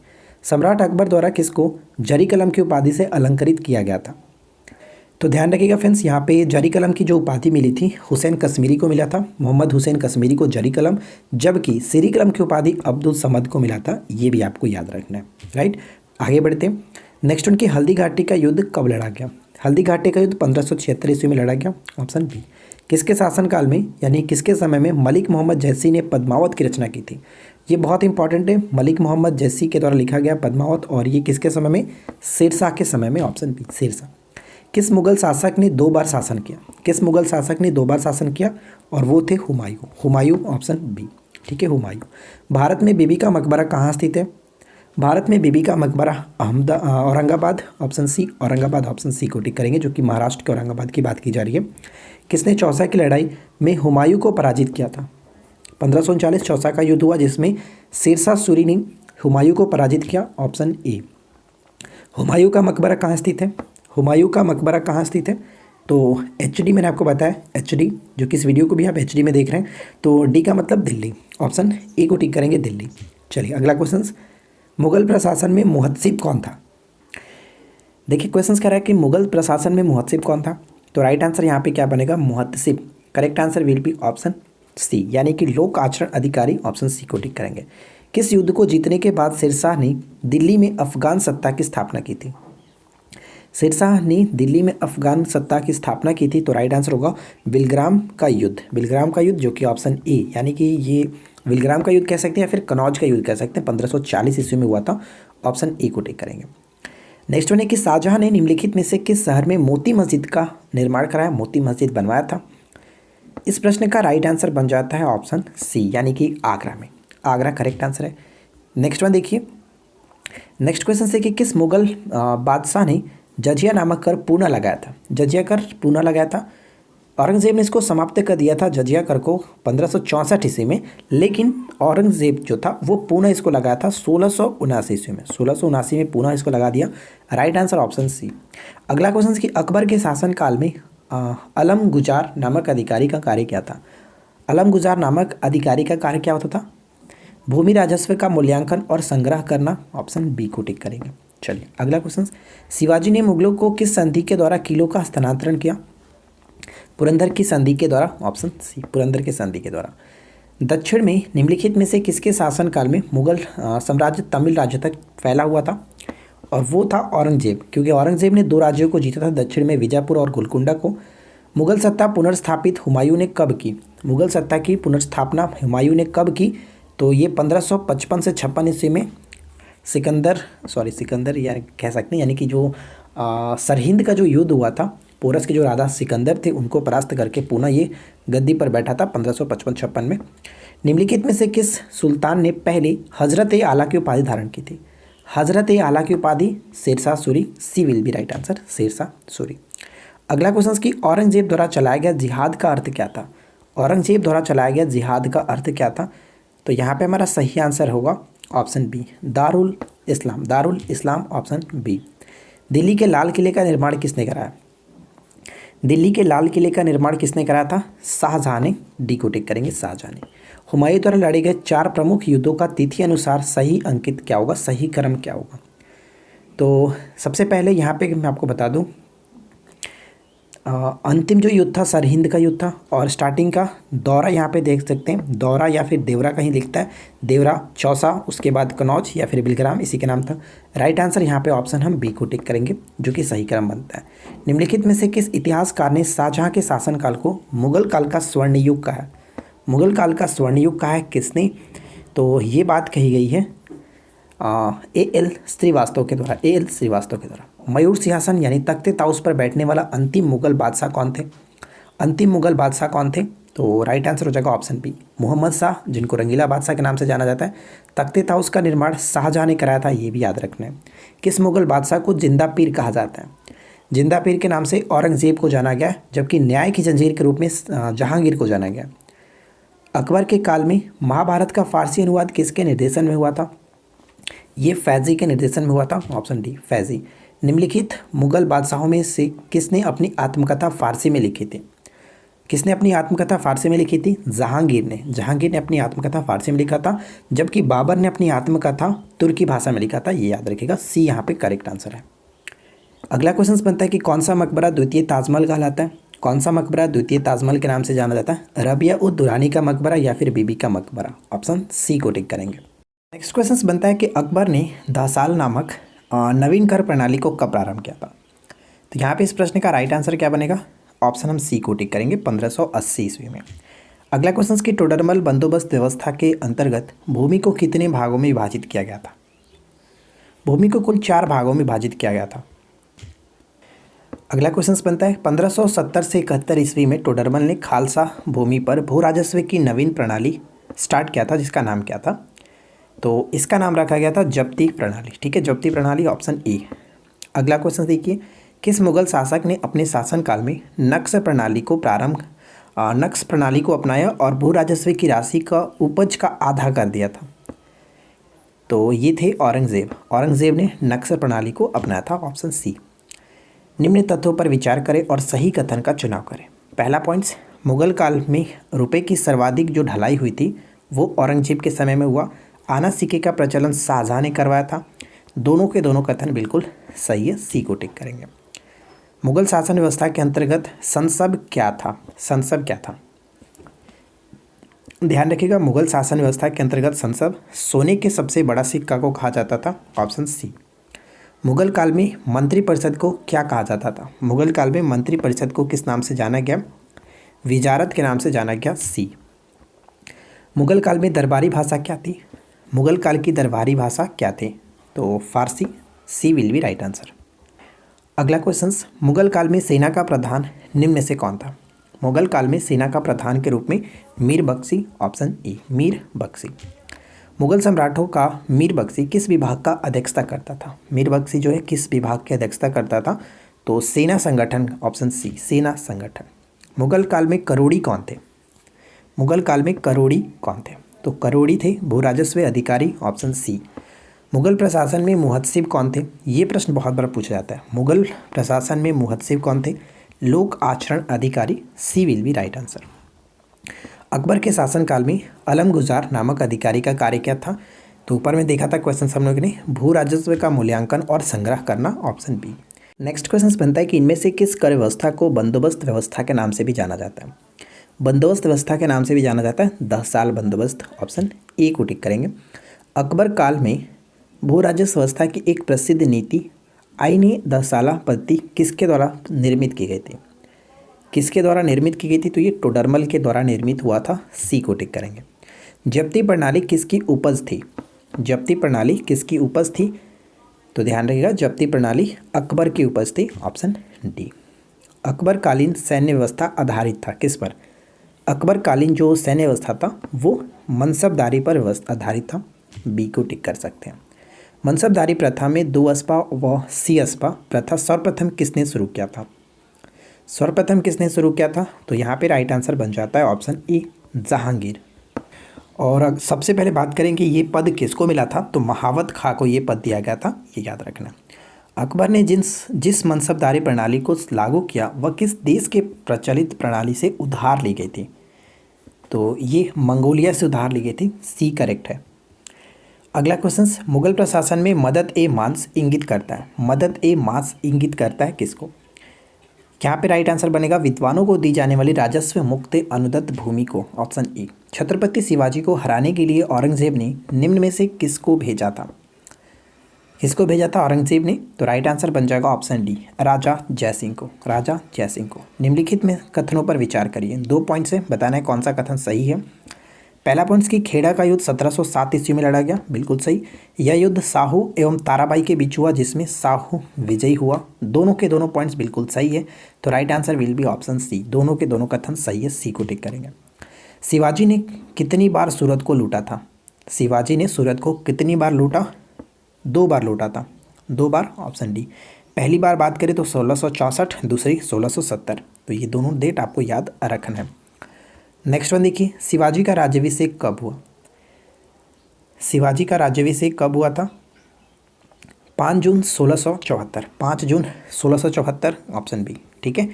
सम्राट अकबर द्वारा किसको जरी कलम की उपाधि से अलंकृत किया गया था? तो ध्यान रखिएगा फ्रेंड्स, यहाँ पे जरी कलम की जो उपाधि मिली थी हुसैन कश्मीरी को मिला था। मोहम्मद हुसैन कश्मीरी को जरी कलम, जबकि सिरी कलम की उपाधि अब्दुल समद को मिला था। ये भी आपको याद रखना है। राइट। आगे बढ़ते हैं। नेक्स्ट उनकी हल्दी घाटी का युद्ध कब लड़ा गया? हल्दी घाटी का युद्ध 1576 ईस्वी में लड़ा गया। Option B. किसके शासनकाल में, यानी किसके समय में मलिक मोहम्मद जैसी ने पद्मावत की रचना की थी? ये बहुत इंपॉर्टेंट है। मलिक मोहम्मद जैसी के द्वारा लिखा गया पद्मावत, और ये किसके समय में? शेरशाह के समय में। Option B Shershah. किस मुगल शासक ने 2 बार शासन किया? किस मुगल शासक ने 2 बार शासन किया? और वो थे हुमायूं। Humayun option B. ठीक है, हुमायूं। भारत में बीबी का मकबरा कहाँ स्थित है? भारत में Bibi ka Maqbara Aurangabad. Option C Aurangabad. Option C को टिक करेंगे, जो कि महाराष्ट्र के औरंगाबाद की बात की जा रही है। किसने चौसा की लड़ाई में हुमायूं को पराजित किया था? 1539 चौसा का युद्ध हुआ, जिसमें शेरशाह सूरी ने हुमायूं को पराजित किया। Option A. हुमायूं का मकबरा कहाँ स्थित है? हुमायूं का मकबरा कहाँ स्थित है? तो एचडी मैंने आपको बताया, एचडी, जो कि इस वीडियो को भी आप एचडी में देख रहे हैं। तो डी का मतलब दिल्ली। ऑप्शन ए को टिक करेंगे, दिल्ली। चलिए अगला क्वेश्चन, मुगल प्रशासन में मुहत्सिब कौन था? देखिए क्वेश्चन कह रहा है कि मुगल प्रशासन में मुहत्सिब कौन था? तो राइट आंसर यहाँ पे क्या बनेगा? मुहत्सिब। Correct answer will be option C, यानी कि लोक आचरण अधिकारी। ऑप्शन सी को टिक करेंगे। किस युद्ध को जीतने के बाद शेरशाह ने दिल्ली में अफगान सत्ता की स्थापना की थी? शेरशाह ने दिल्ली में अफगान सत्ता की स्थापना की थी। तो राइट आंसर होगा बिलग्राम का युद्ध। बिलग्राम का युद्ध, जो कि ऑप्शन ए, यानी कि ये बिलग्राम का युद्ध कह सकते हैं या फिर कनौज का युद्ध कह सकते हैं, 1540 ईस्वी में हुआ था। ऑप्शन ए को टिक करेंगे। नेक्स्ट वन है कि शाहजहां ने निम्नलिखित में से किस शहर में मोती मस्जिद का निर्माण कराया? मोती मस्जिद बनवाया था। इस प्रश्न का राइट आंसर बन जाता है ऑप्शन सी, यानी कि आगरा में। आगरा करेक्ट आंसर है। नेक्स्ट वन देखिए, नेक्स्ट क्वेश्चन से कि किस मुगल बादशाह ने जजिया नामक कर पुनः लगाया था। जजिया कर पुनः लगाया था। औरंगज़ेब ने इसको समाप्त कर दिया था जजिया कर को 1564 ईस्वी में, लेकिन औरंगज़ेब जो था वो पुनः इसको लगाया था 1679 ईस्वी में। 1679 में पुनः इसको लगा दिया। Right answer option C. अगला क्वेश्चन कि अकबर के शासनकाल में अलमगुजार नामक अधिकारी का कार्य क्या था। अलमगुजार नामक अधिकारी का कार्य क्या होता था? भूमि राजस्व का मूल्यांकन और संग्रह करना। ऑप्शन बी को टिक करेंगे। चलिए अगला क्वेश्चन, शिवाजी ने मुगलों को किस संधि के द्वारा किलों का हस्तांतरण किया। पुरंदर की संधि के द्वारा। ऑप्शन सी, पुरंदर की संधि के द्वारा। दक्षिण में निम्नलिखित में से किसके शासनकाल में मुगल साम्राज्य तमिल राज्य तक फैला हुआ था? और वो था औरंगजेब, क्योंकि औरंगजेब ने 2 राज्यों को जीता था, दक्षिण में विजयपुर और गोलकुंडा को। मुगल सत्ता पुनर्स्थापित हुमायूं ने कब की? मुगल सत्ता की पुनर्स्थापना हुमायूं ने कब की? तो ये 1555 से 56 ईस्वी में सिकंदर या कह सकते हैं, यानी कि जो सरहिंद का जो युद्ध हुआ था, पोरस के जो राजा सिकंदर थे उनको परास्त करके पुनः ये गद्दी पर बैठा था 1555-56 में। निम्नलिखित में से किस सुल्तान ने पहले हजरत ए आला की उपाधि धारण की थी? हजरत ए आला की उपाधि Sher Shah Suri. C will be right answer, Sher Shah Suri. अगला क्वेश्चन कि औरंगजेब द्वारा चलाया गया जिहाद का अर्थ क्या था? औरंगजेब द्वारा चलाया गया जिहाद का अर्थ क्या था? तो यहाँ पे हमारा सही आंसर होगा ऑप्शन बी, दारुल इस्लाम। दारुल इस्लाम ऑप्शन बी। दिल्ली के लाल किले का निर्माण किसने कराया? दिल्ली के लाल किले का निर्माण किसने कराया था? शाहजहां ने। डी को टिक करेंगे, शाहजहां ने। हुमायूं द्वारा लड़े गए 4 प्रमुख युद्धों का तिथि अनुसार सही अंकित क्या होगा, सही क्रम क्या होगा? तो सबसे पहले यहाँ पे मैं आपको बता दूँ, अंतिम जो युद्ध था सरहिंद का युद्ध था, और स्टार्टिंग का दौरा यहाँ पे देख सकते हैं, दौरा या फिर देवरा कहीं लिखता है, देवरा चौसा, उसके बाद कनौज या फिर बिलग्राम, इसी के नाम था। राइट आंसर यहाँ पे ऑप्शन हम बी को टिक करेंगे, जो कि सही क्रम बनता है। निम्नलिखित में से किस इतिहासकार ने शाहजहाँ के शासनकाल को मुगल काल का स्वर्ण युग कहा है? मुगल काल का स्वर्ण युग कहा है किसने? तो ये बात कही गई है A.L. श्रीवास्तव के द्वारा। A.L. श्रीवास्तव के द्वारा। मयूर सिंहासन यानी तख्ते ताउस पर बैठने वाला अंतिम मुगल बादशाह कौन थे? अंतिम मुगल बादशाह कौन थे? तो राइट आंसर हो जाएगा ऑप्शन बी, मोहम्मद शाह, जिनको रंगीला बादशाह के नाम से जाना जाता है। तख्ते ताउस का निर्माण शाहजहाँ ने कराया था, ये भी याद रखना है। किस मुगल बादशाह को जिंदा पीर कहा जाता है? जिंदा पीर के नाम से औरंगजेब को जाना गया, जबकि न्याय की जंजीर के रूप में जहांगीर को जाना गया। अकबर के काल में महाभारत का फारसी अनुवाद किसके निर्देशन में हुआ था? ये फैज़ी के निर्देशन में हुआ था। Option D, Faizi. निम्नलिखित मुगल बादशाहों में से किसने अपनी आत्मकथा फारसी में लिखी थी? किसने अपनी आत्मकथा फारसी में लिखी थी? जहांगीर ने। जहांगीर ने अपनी आत्मकथा फारसी में लिखा था, जबकि बाबर ने अपनी आत्मकथा तुर्की भाषा में लिखा था। ये याद रखिएगा, सी यहाँ पे करेक्ट आंसर है। अगला क्वेश्चन बनता है कि कौन सा मकबरा द्वितीय ताजमहल कहलाता है? कौन सा मकबरा द्वितीय ताजमहल के नाम से जाना जाता है? रबिया उद दुरानी का मकबरा या फिर बीबी का मकबरा? ऑप्शन सी को टिक करेंगे। नेक्स्ट क्वेश्चन बनता है कि अकबर ने 10 साल नामक नवीन कर प्रणाली को कब प्रारंभ किया था? तो यहाँ पे इस प्रश्न का राइट आंसर क्या बनेगा? ऑप्शन हम सी को टिक करेंगे, 1580 ईस्वी में। अगला क्वेश्चन की टोडरमल बंदोबस्त व्यवस्था के अंतर्गत भूमि को कितने भागों में विभाजित किया गया था? भूमि को कुल 4 भागों में विभाजित किया गया था। अगला क्वेश्चन बनता है 1570 से 71 ईस्वी में टोडरमल ने खालसा भूमि पर भू राजस्व की नवीन प्रणाली स्टार्ट किया था, जिसका नाम क्या था? तो इसका नाम रखा गया था जब्ती प्रणाली। ठीक है, जब्ती प्रणाली, ऑप्शन ए। अगला क्वेश्चन देखिए, किस मुगल शासक ने अपने शासनकाल में नक्श प्रणाली को अपनाया और भू राजस्व की राशि का उपज का आधा कर दिया था? तो ये थे औरंगजेब। औरंगजेब ने नक्श प्रणाली को अपनाया था, ऑप्शन सी। निम्न तथ्यों पर विचार करें और सही कथन का चुनाव करें। पहला पॉइंट्स, मुगल काल में रुपए की सर्वाधिक जो ढलाई हुई थी वो औरंगजेब के समय में हुआ। आना सिक्के का प्रचलन शाहजहाँ ने करवाया था। दोनों के दोनों कथन बिल्कुल सही है, सी को टिक करेंगे। मुगल शासन व्यवस्था के अंतर्गत संसब क्या था? संसब क्या था? ध्यान रखिएगा, मुगल शासन व्यवस्था के अंतर्गत संसब सोने के सबसे बड़ा सिक्का को कहा जाता था, ऑप्शन सी। मुगल काल में मंत्रिपरिषद को क्या कहा जाता था? मुगल काल में मंत्रिपरिषद को किस नाम से जाना गया? विजारत के नाम से जाना गया, सी। मुगल काल में दरबारी भाषा क्या थी? मुगल काल की दरबारी भाषा क्या थी? तो फारसी, सी विल बी राइट आंसर। अगला क्वेश्चन, मुगल काल में सेना का प्रधान निम्न में से कौन था? मुगल काल में सेना का प्रधान के रूप में मीर बख्शी, ऑप्शन ए मीर बख्शी। मुगल सम्राटों का मीर बख्शी किस विभाग का अध्यक्षता करता था? मीर बख्शी जो है किस विभाग की अध्यक्षता करता था? तो सेना संगठन, ऑप्शन सी सेना संगठन। मुगल काल में करोड़ी कौन थे? मुगल काल में करोड़ी कौन थे? तो करोड़ी थे भू राजस्व अधिकारी, ऑप्शन सी। मुगल प्रशासन में मुहत्सिब कौन थे? ये प्रश्न बहुत बार पूछा जाता है। मुगल प्रशासन में मुहत्सिब कौन थे? लोक आचरण अधिकारी, C will be right answer. Akbar के शासनकाल में अलमगुजार नामक अधिकारी का कार्य क्या था? तो ऊपर में देखा था क्वेश्चन हम लोगों ने, भू राजस्व का मूल्यांकन और संग्रह करना, ऑप्शन बी। नेक्स्ट क्वेश्चन बनता है कि इनमें से किस कर व्यवस्था को बंदोबस्त व्यवस्था के नाम से भी जाना जाता है? बंदोबस्त व्यवस्था के नाम से भी जाना जाता है 10 साल बंदोबस्त, ऑप्शन ए को टिक करेंगे। अकबर काल में भू राजस्व व्यवस्था की एक प्रसिद्ध नीति आईने 10 साला पद्धति किसके द्वारा निर्मित की गई थी? किसके द्वारा निर्मित की गई थी? तो ये टोडरमल के द्वारा निर्मित हुआ था, सी को टिक करेंगे। जब्ती प्रणाली किसकी उपज थी? जब्ती प्रणाली किसकी उपज थी? तो ध्यान रखिएगा, जब्ती प्रणाली अकबर की उपज थी, ऑप्शन डी। अकबर कालीन सैन्य व्यवस्था आधारित था किस पर? अकबर कालीन जो सैन्य व्यवस्था था वो मनसबदारी पर आधारित था, बी को टिक कर सकते हैं। मनसबदारी प्रथा में 2 अस्पा व सी अस्पा प्रथा सर्वप्रथम किसने शुरू किया था? सर्वप्रथम किसने शुरू किया था? तो यहाँ पे राइट आंसर बन जाता है ऑप्शन ए जहांगीर। और सबसे पहले बात करें कि ये पद किसको मिला था, तो महावत खां को ये पद दिया गया था, ये याद रखना। अकबर ने जिस मनसबदारी प्रणाली को लागू किया वह किस देश के प्रचलित प्रणाली से उधार ली गई थी? तो ये मंगोलिया से उधार ली गई थी, सी करेक्ट है। अगला क्वेश्चन, मुगल प्रशासन में मदद ए मांस इंगित करता है, मदद ए मांस इंगित करता है किसको? यहाँ पे राइट आंसर बनेगा विद्वानों को दी जाने वाली राजस्व मुक्त अनुदत्त भूमि को, ऑप्शन ए। छत्रपति शिवाजी को हराने के लिए औरंगजेब ने निम्न में से किसको भेजा था? किसको भेजा था औरंगजेब ने? तो राइट आंसर बन जाएगा ऑप्शन डी राजा जयसिंह को, राजा जयसिंह को। निम्नलिखित में कथनों पर विचार करिए, 2 पॉइंट से बताना है कौन सा कथन सही है। पहला पॉइंट की खेड़ा का युद्ध 1707 ईस्वी में लड़ा गया, बिल्कुल सही। यह युद्ध साहू एवं ताराबाई के बीच हुआ जिसमें साहू विजयी हुआ, दोनों के दोनों पॉइंट्स बिल्कुल सही है। तो right answer will be option C, दोनों के दोनों कथन सही है, सी को टिक करेंगे। शिवाजी ने कितनी बार सूरत को लूटा था? शिवाजी ने सूरत को कितनी बार लूटा? 2 बार लूटा था, 2 बार, ऑप्शन डी। पहली बार बात करें तो 1664, दूसरी 1670, तो ये दोनों डेट आपको याद रखना है। नेक्स्ट वन देखिए, शिवाजी का राज्याभिषेक कब हुआ? शिवाजी का राज्याभिषेक कब हुआ था? 5 जून 1674, 5 जून 1674, ऑप्शन बी, ठीक है।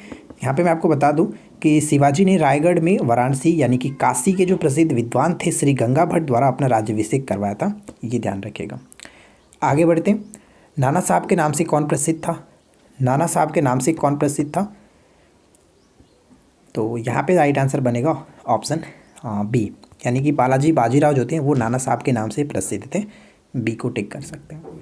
यहाँ पे मैं आपको बता दूं कि शिवाजी ने रायगढ़ में वाराणसी यानी कि काशी के जो प्रसिद्ध विद्वान थे श्री गंगा भट्ट द्वारा अपना राज्याभिषेक करवाया था, ये ध्यान रखिएगा। आगे बढ़ते हैं, नाना साहब के नाम से कौन प्रसिद्ध था? नाना साहब के नाम से कौन प्रसिद्ध था? तो यहाँ पे राइट आंसर बनेगा ऑप्शन बी, यानी कि बालाजी बाजीराव जो थे वो नाना साहब के नाम से प्रसिद्ध थे, बी को टिक कर सकते हैं।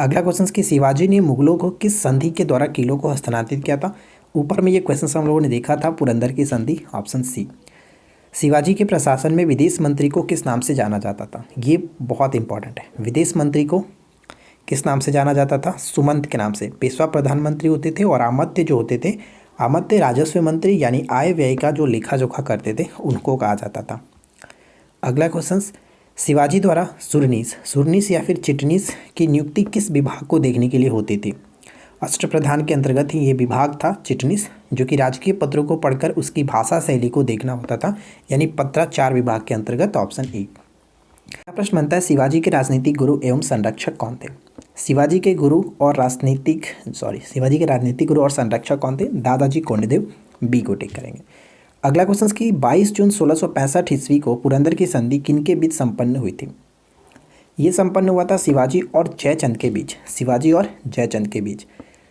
अगला क्वेश्चन कि शिवाजी ने मुगलों को किस संधि के द्वारा किलों को हस्तांतरित किया था? ऊपर में ये क्वेश्चन हम लोगों ने देखा था, पुरंदर की संधि, ऑप्शन सी। शिवाजी के प्रशासन में विदेश मंत्री को किस नाम से जाना जाता था? ये बहुत इंपॉर्टेंट है, विदेश मंत्री को किस नाम से जाना जाता था? सुमंत के नाम से। पेशवा प्रधानमंत्री होते थे और आमत्य जो होते थे, आमत्य राजस्व मंत्री यानी आय व्यय का जो लेखा जोखा करते थे उनको कहा जाता था। अगला क्वेश्चन, शिवाजी द्वारा सुरनीस या फिर चिटनीस की नियुक्ति किस विभाग को देखने के लिए होती थी? अष्टप्रधान के अंतर्गत ही ये विभाग था चिटनीस, जो कि राजकीय पत्रों को पढ़कर उसकी भाषा शैली को देखना होता था, यानी पत्राचार विभाग के अंतर्गत, ऑप्शन ए। प्रश्न बनता है शिवाजी के राजनीतिक गुरु एवं संरक्षक कौन थे? शिवाजी के राजनीतिक गुरु और संरक्षक कौन थे? दादाजी कोंडदेव, बी को टिक करेंगे। अगला क्वेश्चन की 22 जून 1665 ईस्वी को पुरंदर की संधि किनके बीच संपन्न हुई थी? ये संपन्न हुआ था शिवाजी और जयचंद के बीच, शिवाजी और जयचंद के बीच।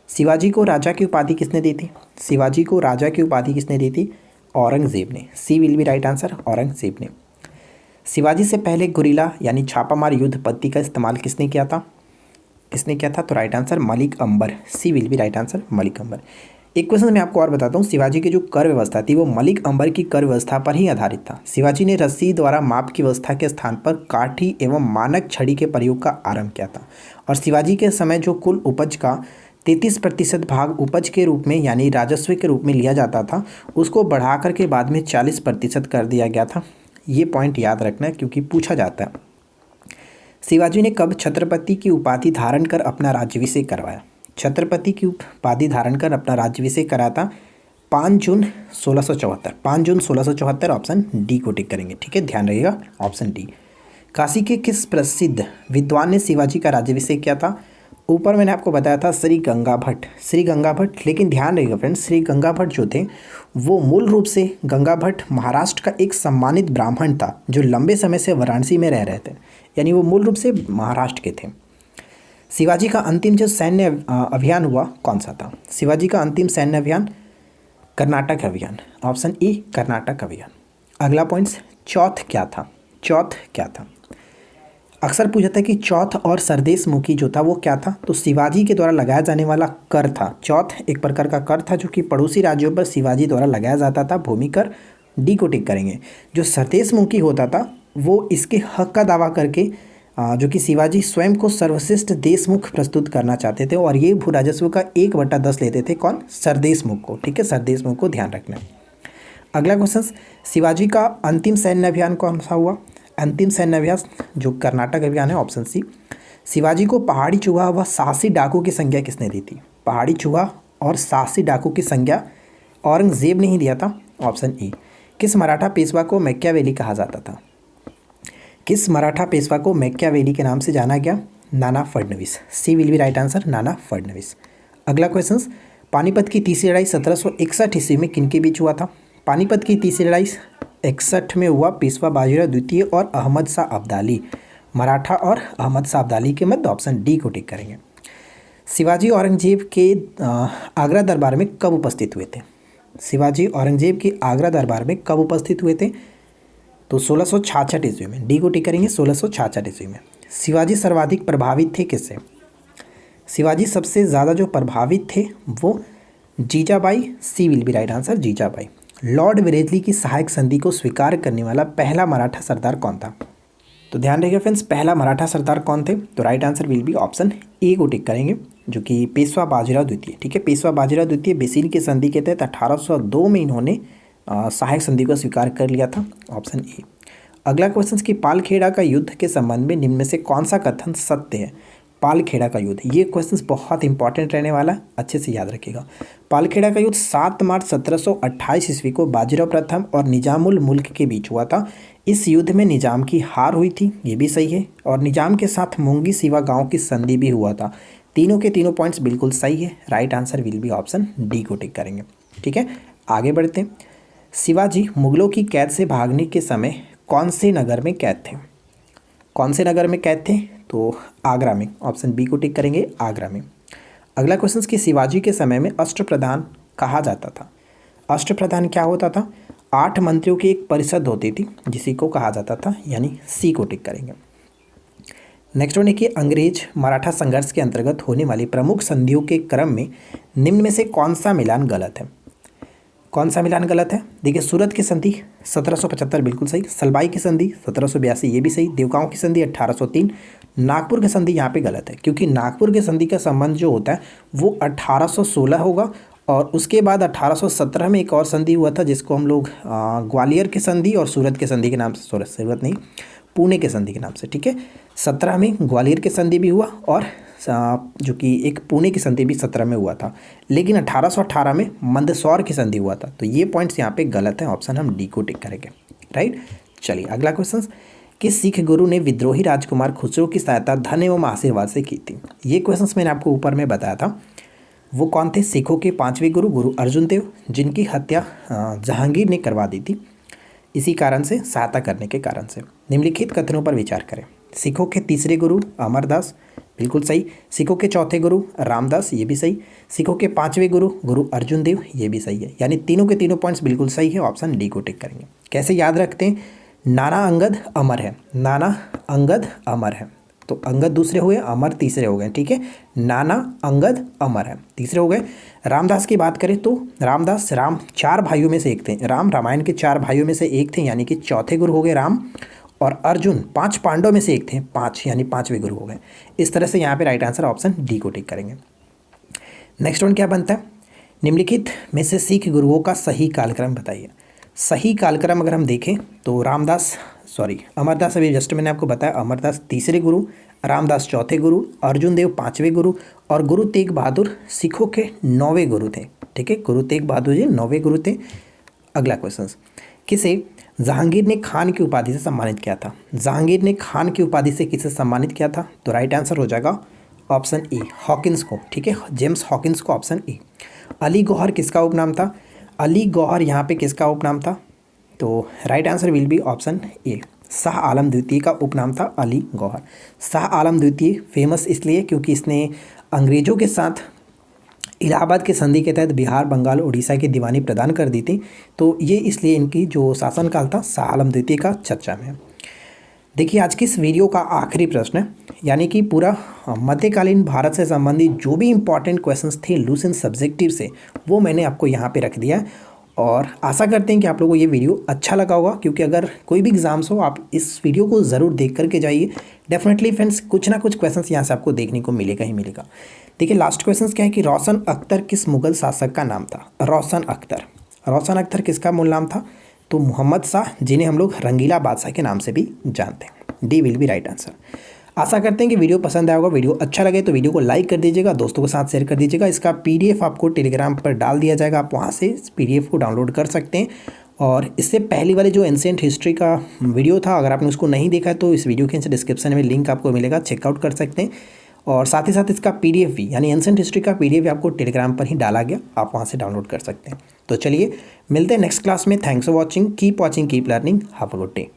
शिवाजी को राजा की उपाधि किसने दी थी? शिवाजी को राजा की उपाधि किसने दी थी? औरंगजेब ने, C will be right answer, Aurangzeb ने। शिवाजी से पहले गुरिल्ला यानी छापामार युद्ध पद्धति का इस्तेमाल किसने किया था? तो right answer Malik Ambar, C will be right answer, Malik Ambar. एक क्वेश्चन मैं आपको और बताता हूँ, शिवाजी की जो कर व्यवस्था थी वो मलिक अंबर की कर व्यवस्था पर ही आधारित था। शिवाजी ने रस्सी द्वारा माप की व्यवस्था के स्थान पर काठी एवं मानक छड़ी के प्रयोग का आरंभ किया था, और शिवाजी के समय जो कुल उपज का 33% भाग उपज के रूप में यानी राजस्व के रूप में लिया जाता था, उसको बढ़ा करके बाद में 40% कर दिया गया था। ये पॉइंट याद रखना है क्योंकि पूछा जाता है। शिवाजी ने कब छत्रपति की उपाधि धारण कर अपना राज्याभिषेक करवाया? छत्रपति की उपाधि धारण कर अपना राज्याभिषेक करा था 5 जून 1674। 5 जून 1674 ऑप्शन डी को टिक करेंगे। ठीक है, ध्यान रखिएगा ऑप्शन डी। काशी के किस प्रसिद्ध विद्वान ने शिवाजी का राज्याभिषेक किया था? ऊपर मैंने आपको बताया था श्री गंगा भट्ट, श्री गंगा भट्ट। लेकिन ध्यान रखिएगा फ्रेंड्स, श्री गंगा भट्ट जो थे वो मूल रूप से गंगा भट्ट महाराष्ट्र का एक सम्मानित ब्राह्मण था जो लंबे समय से वाराणसी में रह रहे थे, यानी वो मूल रूप से महाराष्ट्र के थे। शिवाजी का अंतिम जो सैन्य अभियान हुआ कौन सा था? शिवाजी का अंतिम सैन्य अभियान कर्नाटक अभियान, ऑप्शन ई कर्नाटक अभियान। अगला पॉइंट्स, चौथ क्या था? चौथ क्या था? अक्सर पूछा था कि चौथ और सरदेश मुखी जो था वो क्या था? तो शिवाजी के द्वारा लगाया जाने वाला कर था। चौथ एक प्रकार का कर था जो कि पड़ोसी राज्यों पर शिवाजी द्वारा लगाया जाता था, भूमि कर। डी को टिक करेंगे। जो सरदेश मुखी होता था वो इसके हक का दावा करके जो कि शिवाजी स्वयं को सर्वश्रेष्ठ देशमुख प्रस्तुत करना चाहते थे और ये भू राजस्व का 1/10 लेते थे। कौन? सरदेश मुख को। ठीक है, सरदेश मुख को ध्यान रखना। अगला क्वेश्चन, शिवाजी का अंतिम सैन्य अभियान कौन सा हुआ? अंतिम सैन्य अभियान जो कर्नाटक अभियान है, ऑप्शन सी। शिवाजी को पहाड़ी चूहा व साहसी डाकू की संज्ञा किसने दी थी? पहाड़ी चूहा और साहसी डाकू की संज्ञा औरंगजेब ने ही दिया था, ऑप्शन ई। किस मराठा पेशवा को मैकियावेली कहा जाता था? किस मराठा पेशवा को मैकियावेली के नाम से जाना गया? नाना फडणवीस। सी will be right answer, Nana Phadnavis. अगला क्वेश्चन, पानीपत की तीसरी लड़ाई 1761 ईस्वी में किनके बीच हुआ था? पानीपत की तीसरी लड़ाई 61 में हुआ पेशवा बाजीराव द्वितीय और अहमद शाह अब्दाली, मराठा और अहमद शाह अब्दाली के मध्य, ऑप्शन डी को टिक करेंगे। शिवाजी औरंगजेब के आगरा दरबार में कब उपस्थित हुए थे? शिवाजी औरंगजेब के आगरा दरबार में कब उपस्थित हुए थे? तो 1666 ईस्वी में। डी को टिक करेंगे, 1666 ईस्वी में। शिवाजी सर्वाधिक प्रभावित थे किससे? शिवाजी सबसे ज़्यादा जो प्रभावित थे वो Jijabai. C will be right answer, Jijabai. Lord Wellesley की सहायक संधि को स्वीकार करने वाला पहला मराठा सरदार कौन था? तो ध्यान रखिएगा फ्रेंड्स, पहला मराठा सरदार कौन थे? तो right answer will be option ए को टिक करेंगे, जो कि पेशवा बाजीराव द्वितीय। ठीक है, पेशवा बाजीराव द्वितीय बेसिल की संधि के तहत 1802 में इन्होंने सहायक संधि को स्वीकार कर लिया था, ऑप्शन ए। अगला क्वेश्चन कि पालखेड़ा का युद्ध के संबंध में निम्न में से कौन सा कथन सत्य है? पालखेड़ा का युद्ध, ये क्वेश्चन बहुत इंपॉर्टेंट रहने वाला है, अच्छे से याद रखिएगा। पालखेड़ा का युद्ध 7 मार्च 1728 ईस्वी को बाजीराव प्रथम और निजामुल मुल्क के बीच हुआ था। इस युद्ध में निजाम की हार हुई थी, ये भी सही है, और निजाम के साथ मुंगी सिवा गांव की संधि भी हुआ था। तीनों के तीनों पॉइंट्स बिल्कुल सही है, right answer will be option D को टिक करेंगे। ठीक है, आगे बढ़ते हैं। शिवाजी मुगलों की कैद से भागने के समय कौन से नगर में कैद थे? कौन से नगर में कैद थे? तो आगरा में, ऑप्शन बी को टिक करेंगे, आगरा में। अगला क्वेश्चन कि शिवाजी के समय में अष्टप्रधान कहा जाता था। अष्टप्रधान क्या होता था? 8 मंत्रियों की एक परिषद होती थी जिसी को कहा जाता था, यानी सी को टिक करेंगे। नेक्स्ट वन है कि अंग्रेज मराठा संघर्ष के अंतर्गत होने वाली प्रमुख संधियों के क्रम में निम्न में से कौन सा मिलान गलत है? कौन सा मिलान गलत है? देखिए, सूरत की संधि 1775 बिल्कुल सही, सलबाई की संधि 1782 ये भी सही, देवगांव की संधि 1803, नागपुर की संधि यहाँ पे गलत है क्योंकि नागपुर की संधि का संबंध जो होता है वो 1816 होगा और उसके बाद 1817 में एक और संधि हुआ था जिसको हम लोग ग्वालियर की संधि और सूरत के संधि के नाम से, सूरत नहीं, पुणे के संधि के नाम से। ठीक है, 17 में ग्वालियर की संधि भी हुआ और जो कि एक पुणे की संधि भी 17 में हुआ था, लेकिन 1818 में मंदसौर की संधि हुआ था। तो ये पॉइंट्स यहाँ पे गलत है, ऑप्शन हम डी को टिक करेंगे, राइट। चलिए अगला क्वेश्चन, किस सिख गुरु ने विद्रोही राजकुमार खुसरो की सहायता धन एवं आशीर्वाद से की थी? ये क्वेश्चन मैंने आपको ऊपर में बताया था। वो कौन थे? सिखों के 5वें गुरु गुरु अर्जुन देव, जिनकी हत्या जहांगीर ने करवा दी थी, इसी कारण से, सहायता करने के कारण से। निम्नलिखित कथनों पर विचार करें। सिखों के 3रे गुरु अमरदास, बिल्कुल सही। सिखों के 4थे गुरु रामदास, ये भी सही। सिखों के 5वें गुरु गुरु अर्जुन देव, ये भी सही है। यानी तीनों के तीनों पॉइंट्स बिल्कुल सही है, ऑप्शन डी को टिक करेंगे। कैसे याद रखते हैं? नाना अंगद अमर है, नाना अंगद अमर है, तो अंगद दूसरे हुए, अमर तीसरे हो गए। ठीक है, नाना अंगद अमर है, तीसरे हो गए। रामदास की बात करें तो रामदास, राम 4 भाइयों में से एक थे, राम रामायण के 4 भाइयों में से एक थे, यानी कि 4थे गुरु हो गए राम। और अर्जुन 5 पांडवों में से एक थे, 5 यानी 5वें गुरु हो गए। इस तरह से यहाँ पे राइट आंसर ऑप्शन डी को टिक करेंगे। नेक्स्ट वन क्या बनता है, निम्नलिखित में से सिख गुरुओं का सही कालक्रम बताइए। सही कालक्रम अगर हम देखें तो अमरदास, अभी जस्ट मैंने आपको बताया, अमरदास तीसरे गुरु, रामदास चौथे गुरु, अर्जुन देव पाँचवें गुरु और गुरु तेग बहादुर सिखों के 9वें गुरु थे। ठीक है, गुरु तेग बहादुर जी 9वें गुरु थे। अगला क्वेश्चन, किसे जहांगीर ने खान की उपाधि से सम्मानित किया था। जहांगीर ने खान की उपाधि से किसे सम्मानित किया था, तो राइट आंसर हो जाएगा ऑप्शन ए, हॉकिंस को। ठीक है, जेम्स हॉकिंस को, ऑप्शन ए। अली गौहर किसका उपनाम था, अली गौहर यहाँ पे किसका उपनाम था, तो right answer will be option A, Shah Alam द्वितीय का उपनाम था अली गौहर। शाह आलम द्वितीय फेमस इसलिए क्योंकि इसने अंग्रेजों के साथ इलाहाबाद के संधि के तहत बिहार, बंगाल, उड़ीसा की दीवानी प्रदान कर दी थी, तो ये इसलिए इनकी जो शासनकाल था शाह आलम द्वितीय का चर्चा में है। देखिए आज की इस वीडियो का आखिरी प्रश्न है, यानी कि पूरा मध्यकालीन भारत से संबंधित जो भी इंपॉर्टेंट क्वेश्चंस थे लूसेंट सब्जेक्टिव से, वो मैंने आपको यहाँ पे रख दिया है। और आशा करते हैं कि आप लोगों को ये वीडियो अच्छा लगा होगा, क्योंकि अगर कोई भी एग्जाम्स हो आप इस वीडियो को ज़रूर देख करके जाइए। डेफिनेटली फ्रेंड्स कुछ ना कुछ क्वेश्चंस यहाँ से आपको देखने को मिलेगा ही मिलेगा। देखिए लास्ट क्वेश्चन क्या है कि रोशन अख्तर किस मुगल शासक का नाम था। रोशन अख्तर किसका मूल नाम था, तो मोहम्मद शाह, जिन्हें हम लोग रंगीला बादशाह के नाम से भी जानते हैं। D will be right answer. आशा करते हैं कि वीडियो पसंद आया होगा। वीडियो अच्छा लगे तो वीडियो को लाइक कर दीजिएगा, दोस्तों के साथ शेयर कर दीजिएगा। इसका पीडीएफ आपको टेलीग्राम पर डाल दिया जाएगा, आप वहाँ से इस पीडीएफ को डाउनलोड कर सकते हैं। और इससे पहले वाले जो एंशिएंट हिस्ट्री का वीडियो था, अगर आपने उसको नहीं देखा है तो इस वीडियो के नीचे डिस्क्रिप्शन में लिंक आपको मिलेगा, चेकआउट कर सकते हैं। और साथ ही साथ इसका पीडीएफ भी, यानी एंशिएंट हिस्ट्री का पीडीएफ आपको टेलीग्राम पर ही डाला गया, आप वहाँ से डाउनलोड कर सकते हैं। तो चलिए मिलते हैं नेक्स्ट क्लास में। Thanks for watching, keep watching, keep learning, have a good day.